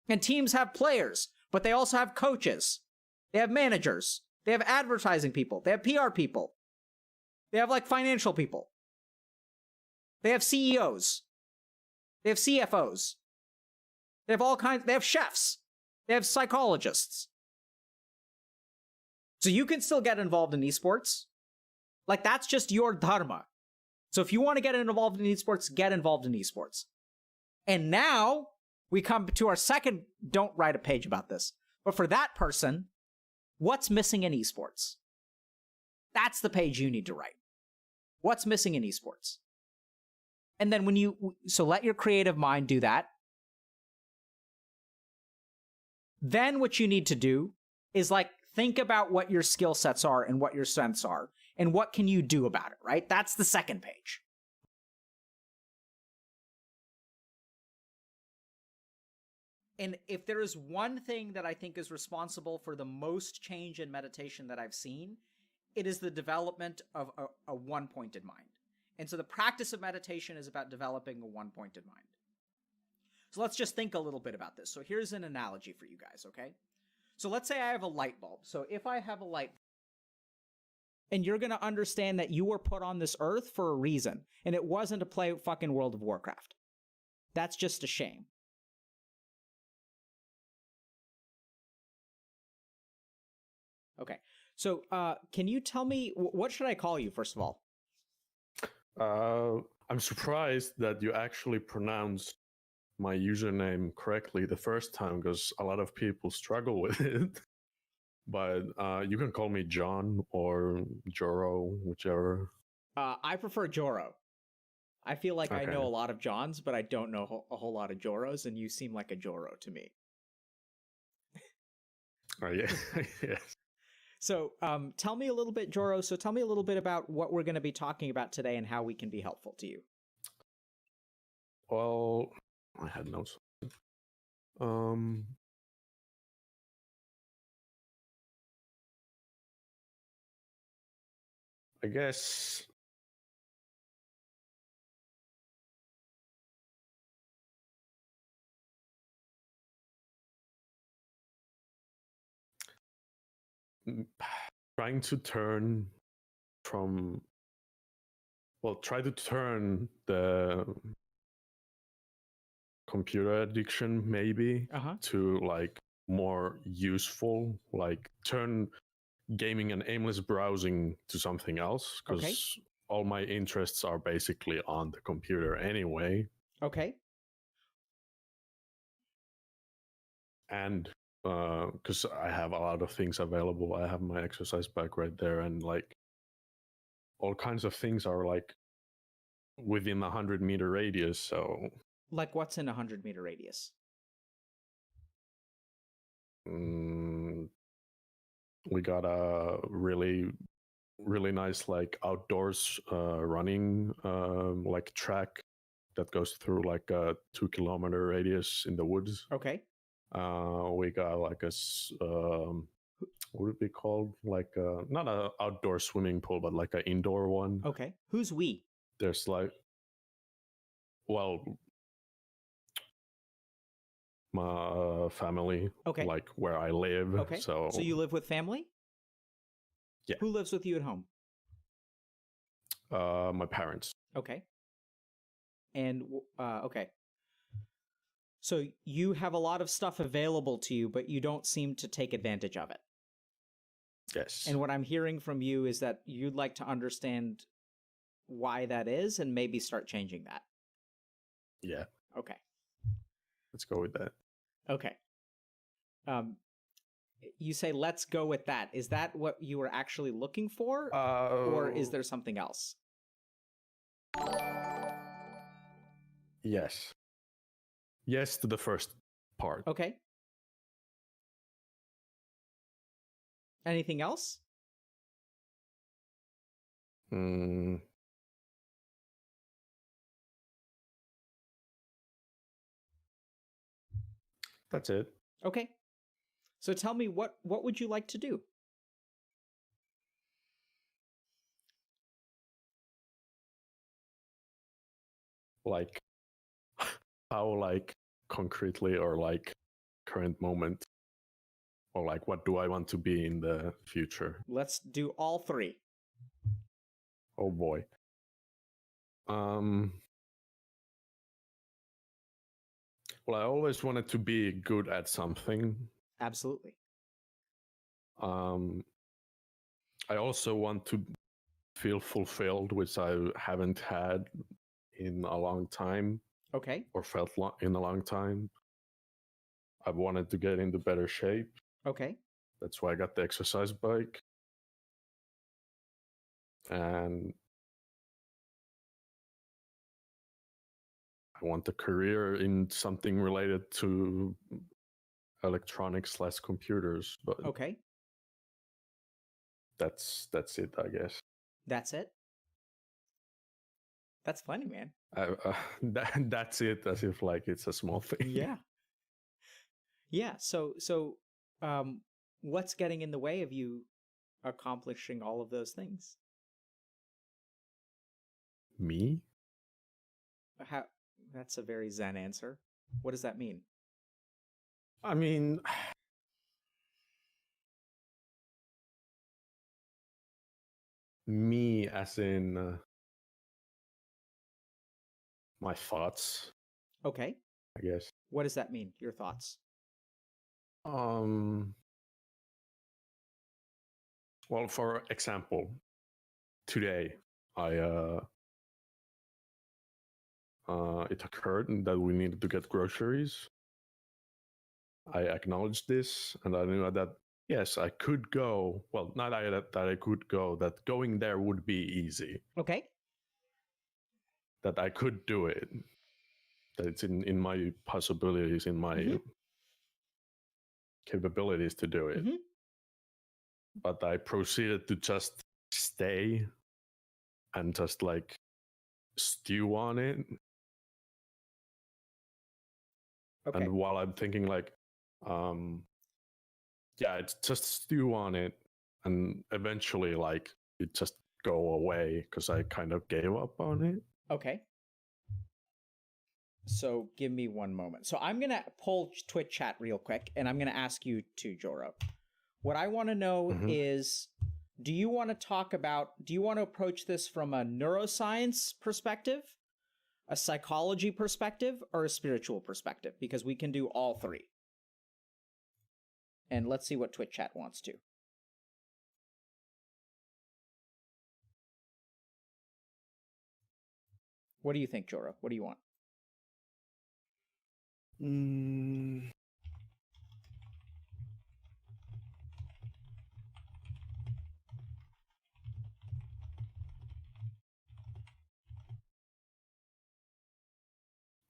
And teams have players, but they also have coaches. They have managers. They have advertising people. They have PR people. They have like financial people. They have CEOs. They have CFOs. They have all kinds. They have chefs. They have psychologists. So you can still get involved in esports. Like that's just your dharma. So if you want to get involved in esports, get involved in esports. And now we come to our second, don't write a page about this. But for that person, what's missing in esports? That's the page you need to write. What's missing in esports? And then so let your creative mind do that. Then what you need to do is like think about what your skill sets are and what your strengths are and what can you do about it, right? That's the second page. And if there is one thing that I think is responsible for the most change in meditation that I've seen, it is the development of a one-pointed mind. And so the practice of meditation is about developing a one-pointed mind. So let's just think a little bit about this. So here's an analogy for you guys, okay? So let's say I have a light bulb. So if I have a light bulb, and you're going to understand that you were put on this earth for a reason, and it wasn't to play fucking World of Warcraft. That's just a shame. Okay. So can you tell me, what should I call you, first of all? I'm surprised that you actually pronounced my username correctly the first time, because a lot of people struggle with it. But you can call me John or Joro, whichever. I prefer Joro. I feel like okay. I know a lot of Johns, but I don't know a whole lot of Joros, and you seem like a Joro to me. Oh, yeah. Yes. So tell me a little bit, Joro, so tell me a little bit about what we're going to be talking about today and how we can be helpful to you. Well, I had notes. Um, I guess trying to turn from try to turn the computer addiction maybe to like more useful, like turn gaming and aimless browsing to something else, because all my interests are basically on the computer anyway. Okay. And because I have a lot of things available, I have my exercise bike right there, and like all kinds of things are like within 100-meter radius. So like what's in 100-meter radius? We got a really nice like outdoors running like track that goes through like a 2-kilometer radius in the woods. Okay. We got like what would it be called? Like not an outdoor swimming pool, but like an indoor one. Okay. Who's we? There's like, well, my family. Okay. Like where I live. Okay. So you live with family? Yeah. Who lives with you at home? My parents. Okay. And okay. So you have a lot of stuff available to you, but you don't seem to take advantage of it. Yes. And what I'm hearing from you is that you'd like to understand why that is and maybe start changing that. Yeah. Okay. Let's go with that. Okay. You say, let's go with that. Is that what you were actually looking for? Or is there something else? Yes. Yes to the first part. Okay. Anything else? That's it. Okay. So tell me, what would you like to do? Like how, like concretely, or like current moment, or like what do I want to be in the future? Let's do all three. Oh boy. Well, I always wanted to be good at something. Absolutely. I also want to feel fulfilled, which I haven't had in a long time. Okay. Or felt in a long time. I wanted to get into better shape. Okay. That's why I got the exercise bike. And I want a career in something related to electronics/computers. But okay. That's it, I guess. That's it? That's funny, man. That's it, as if like it's a small thing. Yeah. Yeah. So what's getting in the way of you accomplishing all of those things? Me? That's a very Zen answer. What does that mean? I mean, me as in my thoughts. Okay. I guess. What does that mean? Your thoughts? Well, for example, today it occurred that we needed to get groceries. I acknowledged this, and I knew that yes, I could go. Well, not that I could go. That going there would be easy. Okay. That I could do it. That it's in my possibilities, in my capabilities to do it. But I proceeded to just stay and just like stew on it. Okay. And while I'm thinking like, yeah, it's just stew on it, and eventually like it just go away because I kind of gave up on it. Okay. So give me one moment. So I'm going to pull Twitch chat real quick, and I'm going to ask you too, Joro. What I want to know is, do you want to approach this from a neuroscience perspective, a psychology perspective, or a spiritual perspective? Because we can do all three. And let's see what Twitch chat wants to. What do you think, Joro? What do you want?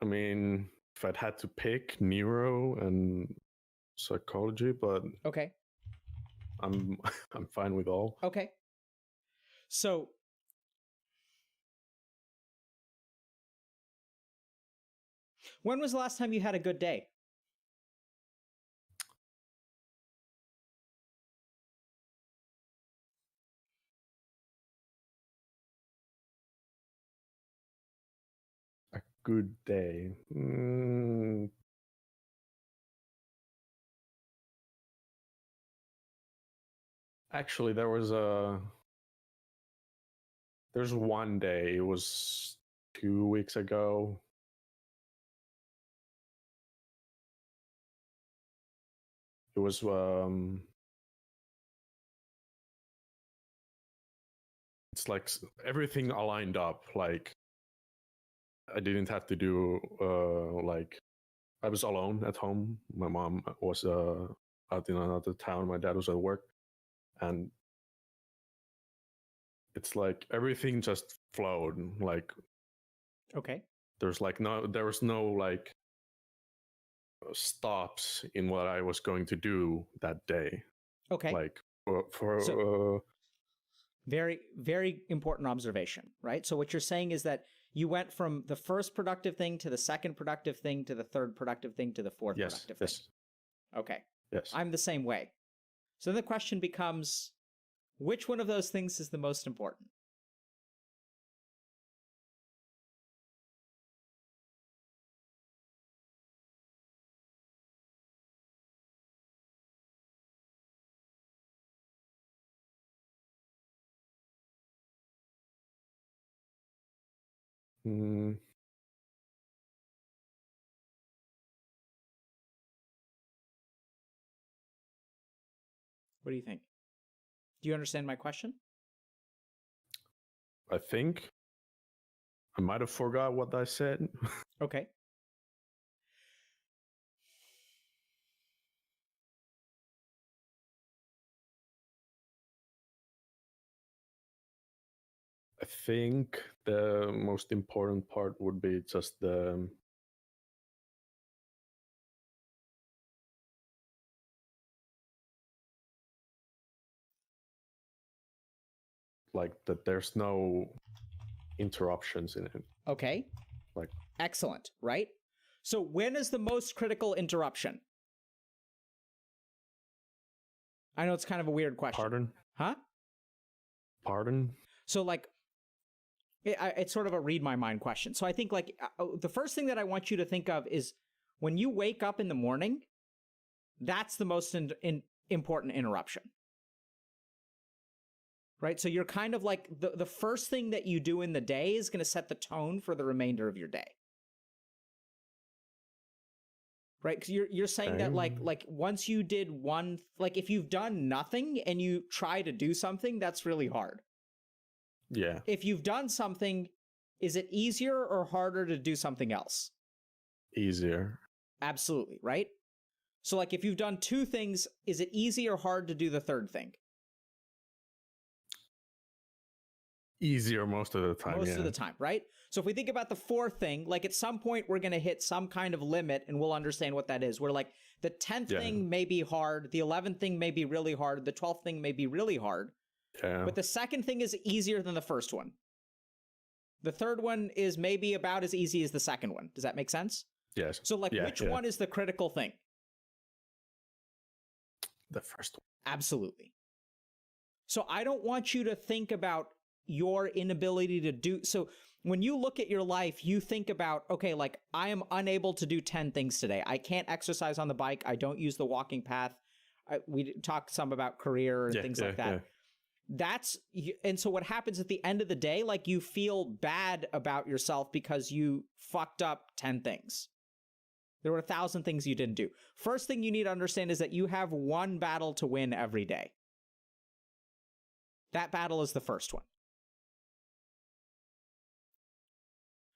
I mean, if I'd had to pick neuro and psychology, but Okay. I'm I'm fine with all. Okay. So when was the last time you had a good day? A good day. Actually, there's one day. It was 2 weeks ago. It was it's like everything aligned up. Like I didn't have to do like I was alone at home. My mom was out in another town. My dad was at work, and it's like everything just flowed. Like Okay. there was no like stops in what I was going to do that day. Okay. Like very, very important observation, right? So what you're saying is that you went from the first productive thing to the second productive thing to the third productive thing to the fourth productive thing. Okay. Yes. I'm the same way. So then the question becomes, which one of those things is the most important? What do you think? Do you understand my question? I think I might have forgot what I said. Okay. I think the most important part would be just the like that there's no interruptions in it. Okay. Like excellent, right? So when is the most critical interruption? I know it's kind of a weird question. Pardon? Huh? Pardon? So like, it's sort of a read my mind question. So I think like the first thing that I want you to think of is when you wake up in the morning, that's the most important interruption. Right? So you're kind of like the first thing that you do in the day is going to set the tone for the remainder of your day. Right? Because you're saying that like once you did one, like if you've done nothing and you try to do something, that's really hard. Yeah. If you've done something, is it easier or harder to do something else? Easier. Absolutely, right? So like if you've done two things, is it easy or hard to do the third thing? Easier most of the time. Most of the time, right? So if we think about the fourth thing, like at some point we're going to hit some kind of limit and we'll understand what that is. We're like the 10th thing may be hard, the 11th thing may be really hard, the 12th thing may be really hard. Yeah. But the second thing is easier than the first one. The third one is maybe about as easy as the second one. Does that make sense? Yes. So like, which one is the critical thing? The first one. Absolutely. So I don't want you to think about your inability to do so. When you look at your life, you think about, okay, like I am unable to do 10 things today. I can't exercise on the bike. I don't use the walking path. We talked some about career and things like that. And so what happens at the end of the day, like you feel bad about yourself because you fucked up 10 things. There were 1,000 things you didn't do. First thing you need to understand is that you have one battle to win every day. That battle is the first one.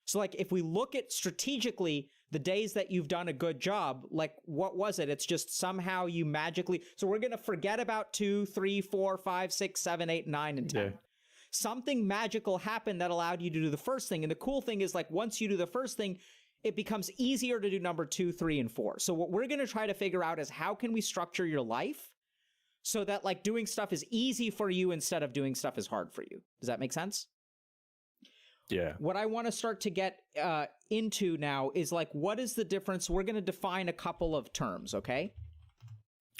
So like if we look at strategically the days that you've done a good job, like what was it? It's just somehow you magically, so we're going to forget about 2, 3, 4, 5, 6, 7, 8, 9, and 10. Yeah. Something magical happened that allowed you to do the first thing. And the cool thing is like once you do the first thing, it becomes easier to do number 2, 3, and 4. So what we're going to try to figure out is how can we structure your life so that like doing stuff is easy for you instead of doing stuff is hard for you. Does that make sense? Yeah. What I want to start to get into now is like, what is the difference? We're going to define a couple of terms, okay?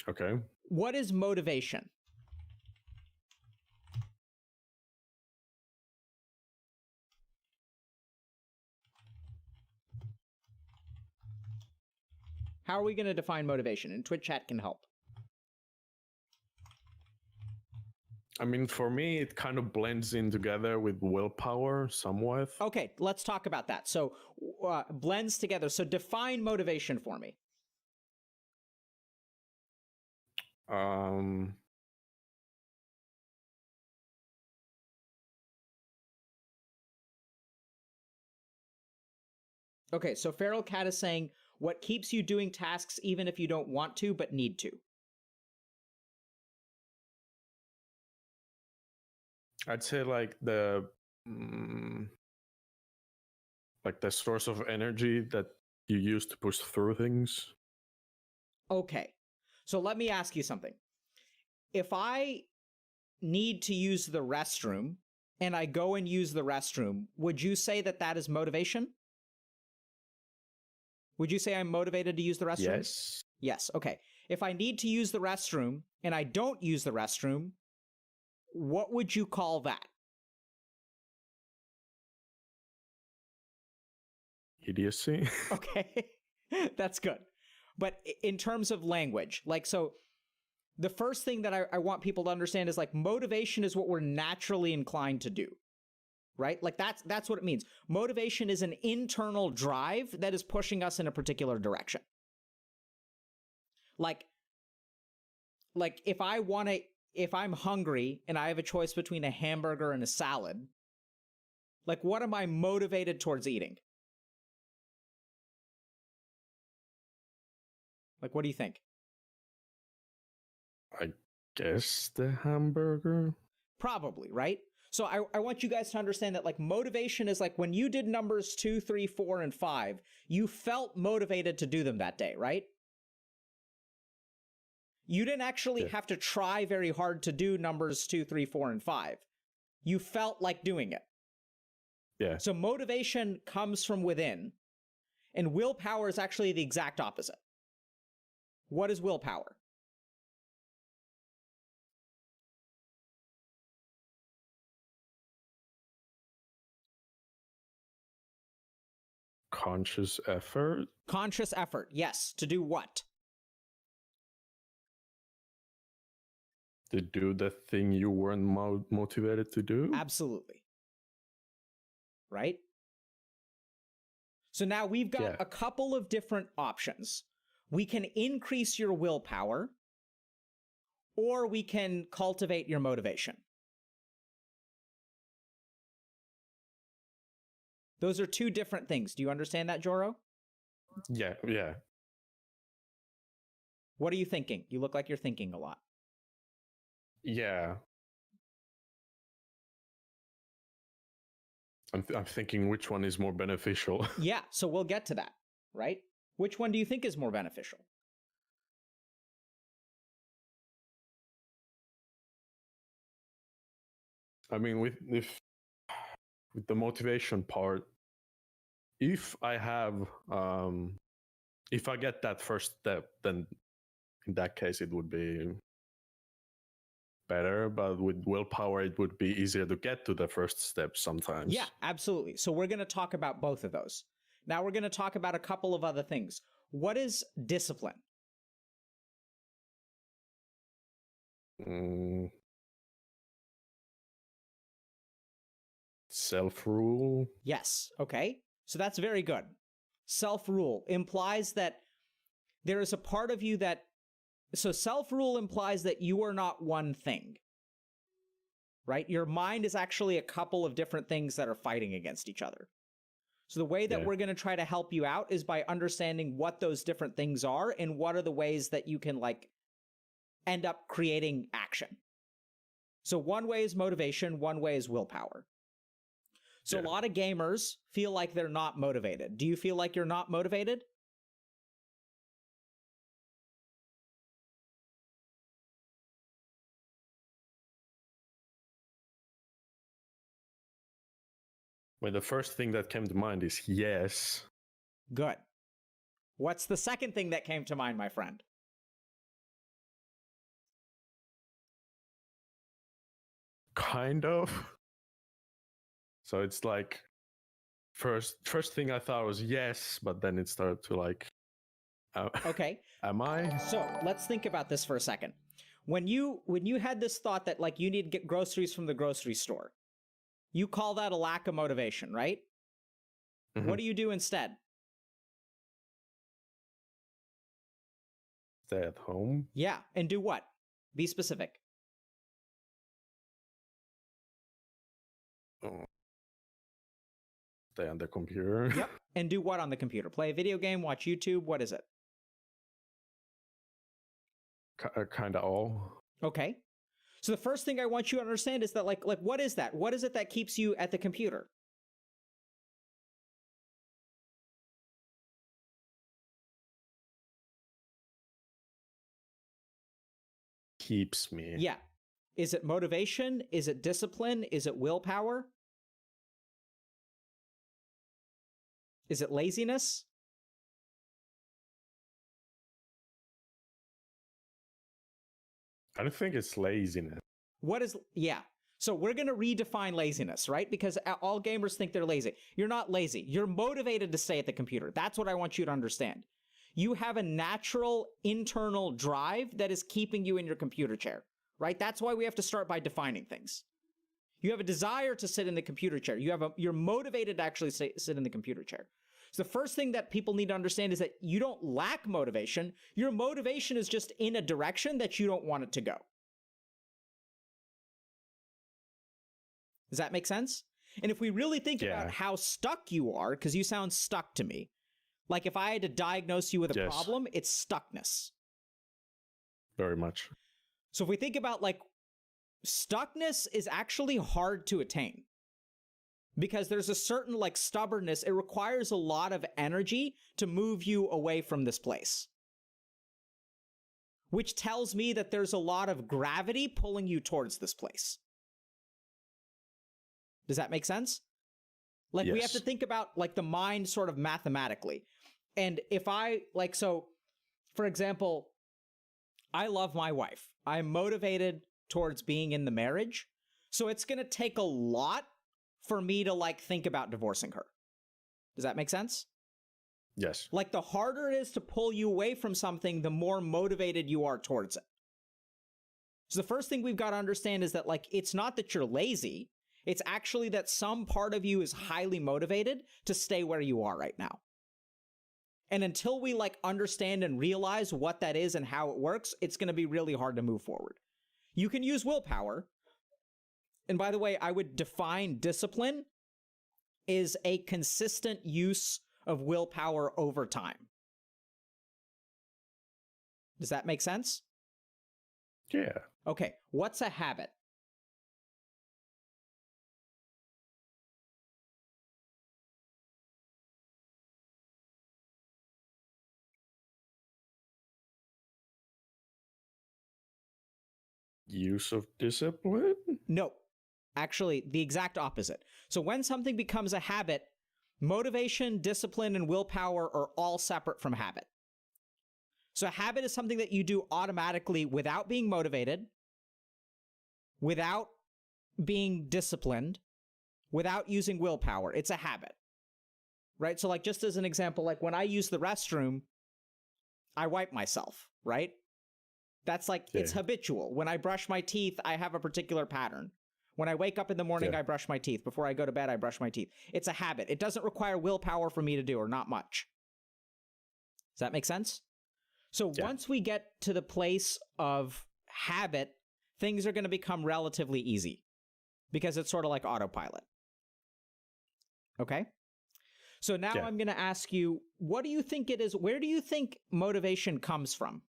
Okay. What is motivation? How are we going to define motivation? And Twitch chat can help. I mean, for me, it kind of blends in together with willpower somewhat. Okay, let's talk about that. So blends together. So define motivation for me. Okay, so Feral Cat is saying, what keeps you doing tasks even if you don't want to but need to? I'd say like the source of energy that you use to push through things. Okay, so let me ask you something. If I need to use the restroom and I go and use the restroom, would you say that that is motivation? Would you say I'm motivated to use the restroom? Yes. Yes, okay. If I need to use the restroom and I don't use the restroom, what would you call that? Idiocy. Okay, that's good. But in terms of language, like, so the first thing that I want people to understand is like motivation is what we're naturally inclined to do, right? Like that's what it means. Motivation is an internal drive that is pushing us in a particular direction. Like if I'm hungry and I have a choice between a hamburger and a salad, like what am I motivated towards eating? Like, what do you think? I guess the hamburger. Probably, right? So I want you guys to understand that like motivation is like when you did numbers 2, 3, 4, and 5, you felt motivated to do them that day, right? You didn't actually have to try very hard to do numbers 2, 3, 4, and 5. You felt like doing it. Yeah. So motivation comes from within, and willpower is actually the exact opposite. What is willpower? Conscious effort? Conscious effort, yes. To do what? To do the thing you weren't motivated to do? Absolutely. Right? So now we've got a couple of different options. We can increase your willpower, or we can cultivate your motivation. Those are two different things. Do you understand that, Joro? Yeah. What are you thinking? You look like you're thinking a lot. Yeah. I'm thinking which one is more beneficial. Yeah, so we'll get to that, right? Which one do you think is more beneficial? I mean, with the motivation part, if I have if I get that first step, then in that case it would be better. But with willpower, it would be easier to get to the first step sometimes. Yeah, absolutely. So we're going to talk about both of those. Now we're going to talk about a couple of other things. What is discipline? Self-rule. Yes. Okay. So that's very good. Self-rule implies that there is a part of you that... So self-rule implies that you are not one thing. Right? Your mind is actually a couple of different things that are fighting against each other. So the way that we're going to try to help you out is by understanding what those different things are and what are the ways that you can like end up creating action. So one way is motivation, one way is willpower. So a lot of gamers feel like they're not motivated. Do you feel like you're not motivated? Well, the first thing that came to mind is yes. Good. What's the second thing that came to mind, my friend? Kind of. So it's like first thing I thought was yes, but then it started to like Okay. Am I? So let's think about this for a second. When you had this thought that like you need to get groceries from the grocery store, you call that a lack of motivation, right? Mhm. What do you do instead? Stay at home. Yeah, and do what? Be specific. Oh. Stay on the computer. Yep. And do what on the computer? Play a video game, watch YouTube, what is it? Kind of all. Okay. So the first thing I want you to understand is that like what is that? What is it that keeps you at the computer? Keeps me. Yeah. Is it motivation? Is it discipline? Is it willpower? Is it laziness? I don't think it's laziness. What is... Yeah. So we're going to redefine laziness, right? Because all gamers think they're lazy. You're not lazy. You're motivated to stay at the computer. That's what I want you to understand. You have a natural internal drive that is keeping you in your computer chair, right? That's why we have to start by defining things. You have a desire to sit in the computer chair. You're motivated to actually sit in the computer chair. So the first thing that people need to understand is that you don't lack motivation. Your motivation is just in a direction that you don't want it to go. Does that make sense? And if we really think about how stuck you are, because you sound stuck to me, like if I had to diagnose you with a problem, it's stuckness. Very much. So if we think about like stuckness is actually hard to attain because there's a certain like stubbornness. It requires a lot of energy to move you away from this place, which tells me that there's a lot of gravity pulling you towards this place. Does that make sense? Like we have to think about like the mind sort of mathematically. And if I like, so for example, I love my wife. I'm motivated towards being in the marriage. So it's going to take a lot for me to like think about divorcing her. Does that make sense? Yes. Like the harder it is to pull you away from something, the more motivated you are towards it. So the first thing we've got to understand is that like, it's not that you're lazy. It's actually that some part of you is highly motivated to stay where you are right now. And until we like understand and realize what that is and how it works, it's going to be really hard to move forward. You can use willpower. And by the way, I would define discipline is a consistent use of willpower over time. Does that make sense? Yeah. Okay, what's a habit? Use of discipline? No, actually, the exact opposite. So when something becomes a habit, motivation, discipline, and willpower are all separate from habit. So a habit is something that you do automatically without being motivated, without being disciplined, without using willpower. It's a habit, right? So like just as an example, like when I use the restroom, I wipe myself, right? That's like, it's habitual. When I brush my teeth, I have a particular pattern. When I wake up in the morning, I brush my teeth. Before I go to bed, I brush my teeth. It's a habit. It doesn't require willpower for me to do, or not much. Does that make sense? So once we get to the place of habit, things are going to become relatively easy because it's sort of like autopilot. Okay? So now I'm going to ask you, what do you think it is? Where do you think motivation comes from?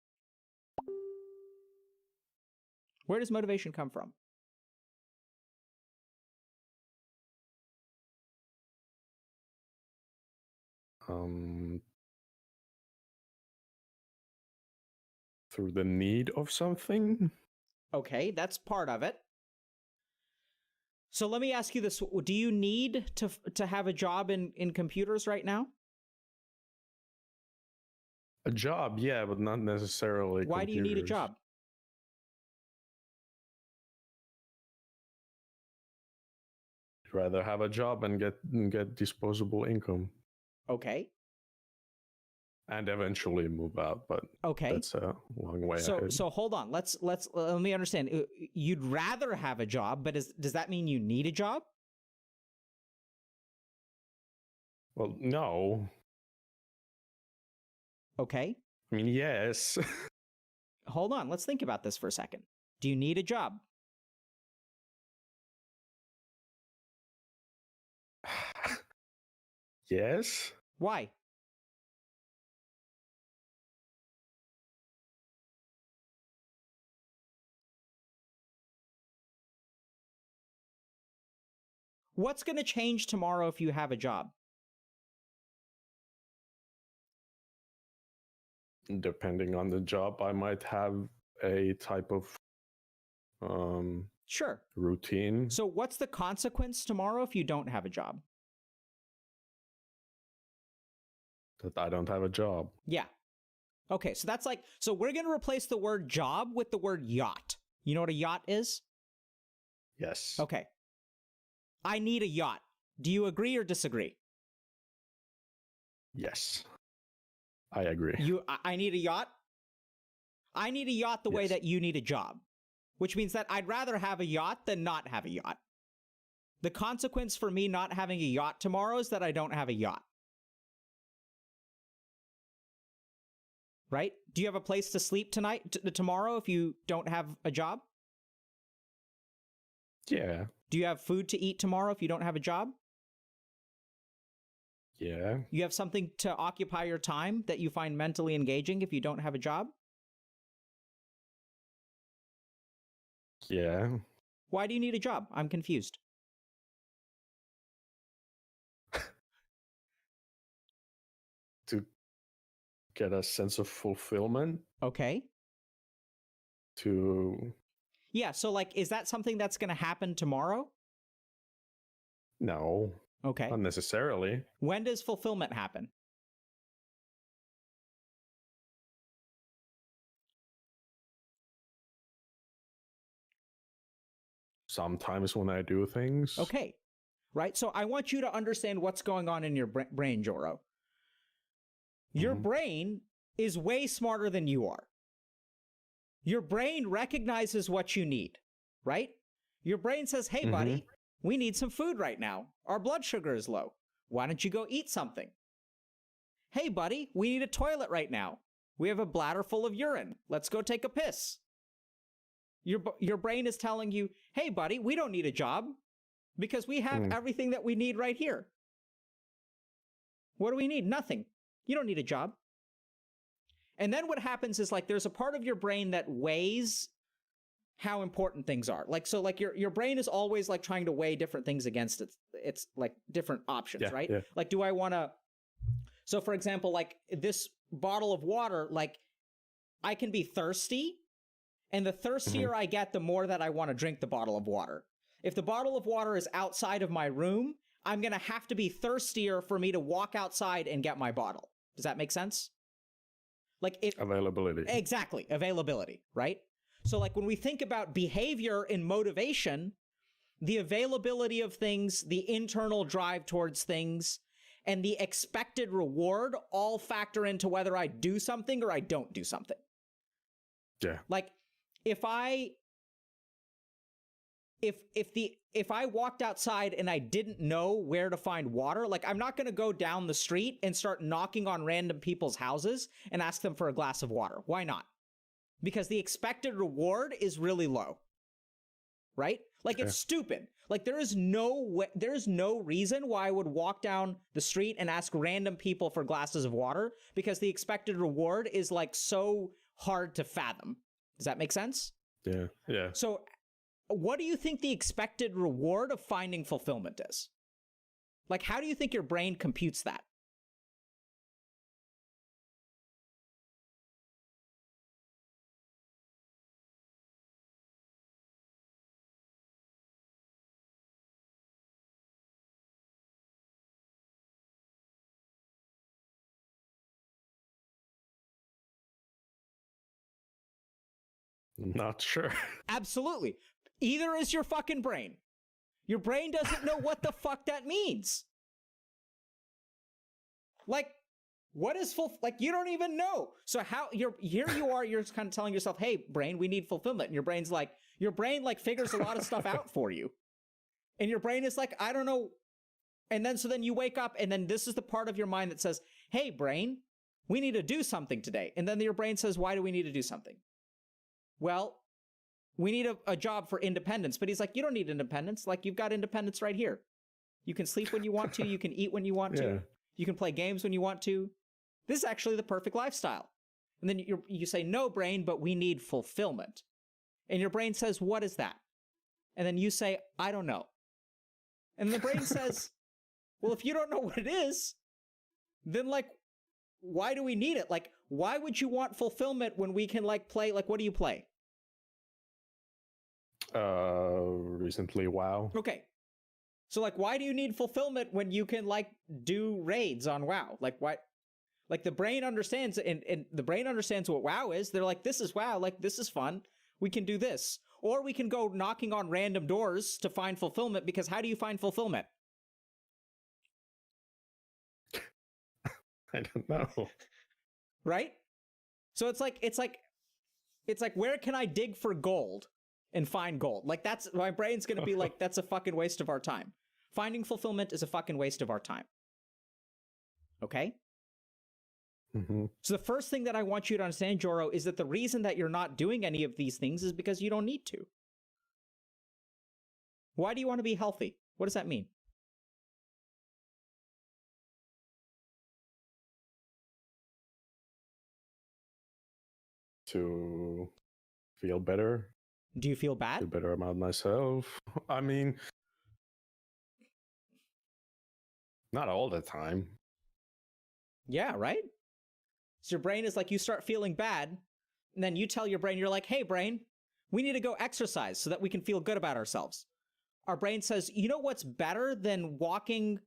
Where does motivation come from? Through the need of something. Okay, that's part of it. So let me ask you this. Do you need to have a job in computers right now? A job, yeah, but not necessarily Why do you need a job? I'd rather have a job and get disposable income. Okay. And eventually move out, but that's a long way ahead. So hold on. Let me understand. You'd rather have a job, but does that mean you need a job? Well, no. Okay. I mean, yes. Hold on. Let's think about this for a second. Do you need a job? Yes. Why? What's going to change tomorrow if you have a job? Depending on the job, I might have a type of routine. So what's the consequence tomorrow if you don't have a job? That I don't have a job. Yeah. Okay, so that's like, so we're going to replace the word job with the word yacht. You know what a yacht is? Yes. Okay. I need a yacht. Do you agree or disagree? Yes. I agree. I need a yacht? I need a yacht the way that you need a job, which means that I'd rather have a yacht than not have a yacht. The consequence for me not having a yacht tomorrow is that I don't have a yacht. Right? Do you have a place to sleep tomorrow if you don't have a job? Yeah. Do you have food to eat tomorrow if you don't have a job? Yeah. You have something to occupy your time that you find mentally engaging if you don't have a job? Yeah. Why do you need a job? I'm confused. To get a sense of fulfillment. Okay. Yeah, so like, is that something that's going to happen tomorrow? No. Okay. Not necessarily. When does fulfillment happen? Sometimes when I do things. Okay. Right? So I want you to understand what's going on in your brain, Joro. Your brain is way smarter than you are. Your brain recognizes what you need, right? Your brain says, hey, buddy, we need some food right now. Our blood sugar is low. Why don't you go eat something? Hey, buddy, we need a toilet right now. We have a bladder full of urine. Let's go take a piss. Your brain is telling you, hey, buddy, we don't need a job because we have everything that we need right here. What do we need? Nothing. You don't need a job. And then what happens is like there's a part of your brain that weighs how important things are. Like, so like your brain is always like trying to weigh different things against it's like different options, right? Yeah. Like, do I want to, so for example, like this bottle of water, like I can be thirsty, and the thirstier I get, the more that I want to drink the bottle of water. If the bottle of water is outside of my room, I'm going to have to be thirstier for me to walk outside and get my bottle. Does that make sense? Like it Availability. Exactly, availability, right? So like when we think about behavior and motivation, the availability of things, the internal drive towards things, and the expected reward all factor into whether I do something or I don't do something. Yeah. Like if I walked outside and I didn't know where to find water, like I'm not going to go down the street and start knocking on random people's houses and ask them for a glass of water. Why not? Because the expected reward is really low. Right? Like it's stupid. Like there is no reason why I would walk down the street and ask random people for glasses of water, because the expected reward is like so hard to fathom. Does that make sense? Yeah. Yeah. So what do you think the expected reward of finding fulfillment is? Like, how do you think your brain computes that? Not sure. Absolutely. Either is your fucking brain. Your brain doesn't know what the fuck that means. Like, what is like, you don't even know. So how you're just kind of telling yourself, hey, brain, we need fulfillment. And your brain figures a lot of stuff out for you. And your brain is like, I don't know. And then, so then you wake up and then this is the part of your mind that says, hey, brain, we need to do something today. And then your brain says, why do we need to do something? Well, we need a job for independence. But he's like, you don't need independence. Like, you've got independence right here. You can sleep when you want to. You can eat when you want to. You can play games when you want to. This is actually the perfect lifestyle. And then you say, no, brain, but we need fulfillment. And your brain says, what is that? And then you say, I don't know. And the brain says, well, if you don't know what it is, then like, why do we need it? Like, why would you want fulfillment when we can like play? Like, what do you play? Recently, WoW. Okay. So like, why do you need fulfillment when you can like do raids on WoW? Like what? Like the brain understands, and the brain understands what WoW is. They're like, this is WoW. Like, this is fun. We can do this. Or we can go knocking on random doors to find fulfillment, because how do you find fulfillment? I don't know. Right? So it's like, where can I dig for gold and find gold? Like, that's, my brain's going to be like, that's a fucking waste of our time. Finding fulfillment is a fucking waste of our time. Okay? Mm-hmm. So the first thing that I want you to understand, Joro, is that the reason that you're not doing any of these things is because you don't need to. Why do you want to be healthy? What does that mean? To feel better. Do you feel bad? Feel better about myself. I mean, not all the time. Yeah, right? So your brain is like, you start feeling bad, and then you tell your brain, you're like, hey, brain, we need to go exercise so that we can feel good about ourselves. Our brain says, you know what's better than walking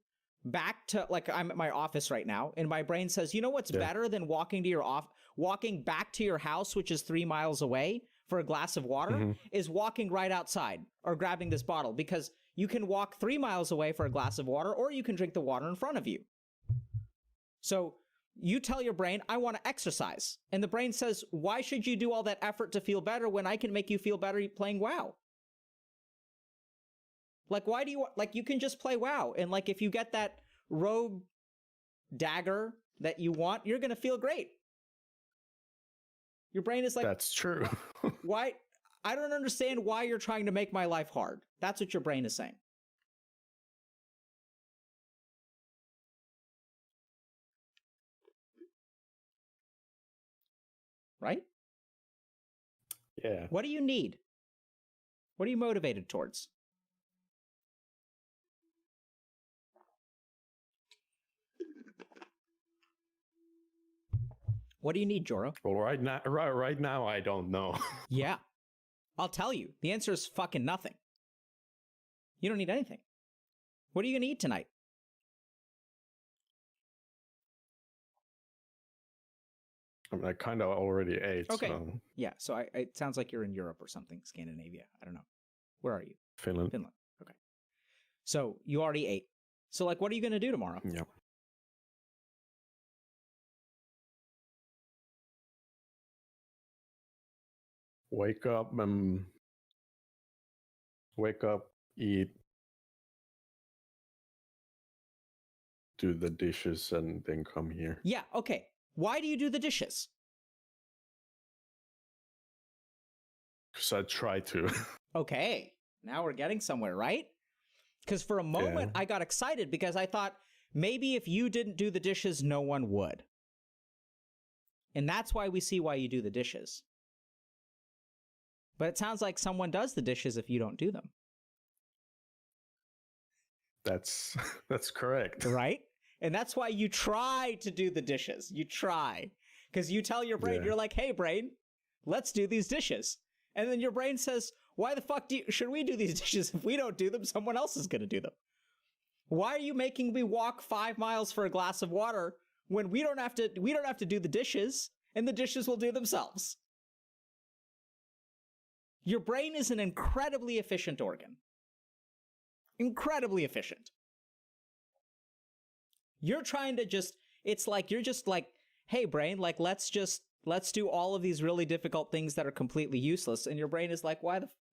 back to, like, I'm at my office right now, and my brain says, you know what's better than walking back to your house, which is 3 miles away, for a glass of water, is walking right outside or grabbing this bottle, because you can walk 3 miles away for a glass of water, or you can drink the water in front of you. So you tell your brain, I want to exercise. And the brain says, why should you do all that effort to feel better when I can make you feel better playing WoW? Like, why do you, like, you can just play WoW. And like, if you get that rogue dagger that you want, you're going to feel great. Your brain is like, that's true. why? I don't understand why you're trying to make my life hard. That's what your brain is saying. Right? Yeah. What do you need? What are you motivated towards? What do you need, Joro? Well, right now, I don't know. Yeah. I'll tell you. The answer is fucking nothing. You don't need anything. What are you going to eat tonight? I mean, I kind of already ate. Okay. So Yeah, so it sounds like you're in Europe or something, Scandinavia. I don't know. Where are you? Finland. Finland. Okay. So you already ate. So like, what are you going to do tomorrow? Yeah. Wake up, eat, do the dishes, and then come here. Yeah, okay. Why do you do the dishes? Because I try to. Okay, now we're getting somewhere, right? Because for a moment Yeah. I got excited because I thought maybe if you didn't do the dishes, no one would. And that's why we see why you do the dishes. But it sounds like someone does the dishes if you don't do them. That's correct. Right? And that's why you try to do the dishes. You try. Because you tell your brain, Yeah. you're like, hey, brain, let's do these dishes. And then your brain says, why the fuck should we do these dishes? If we don't do them, someone else is going to do them. Why are you making me walk 5 miles for a glass of water when we don't have to do the dishes and the dishes will do themselves? Your brain is an incredibly efficient organ. Incredibly efficient. You're trying to it's like you're just like, hey brain, like let's do all of these really difficult things that are completely useless. And your brain is like, why the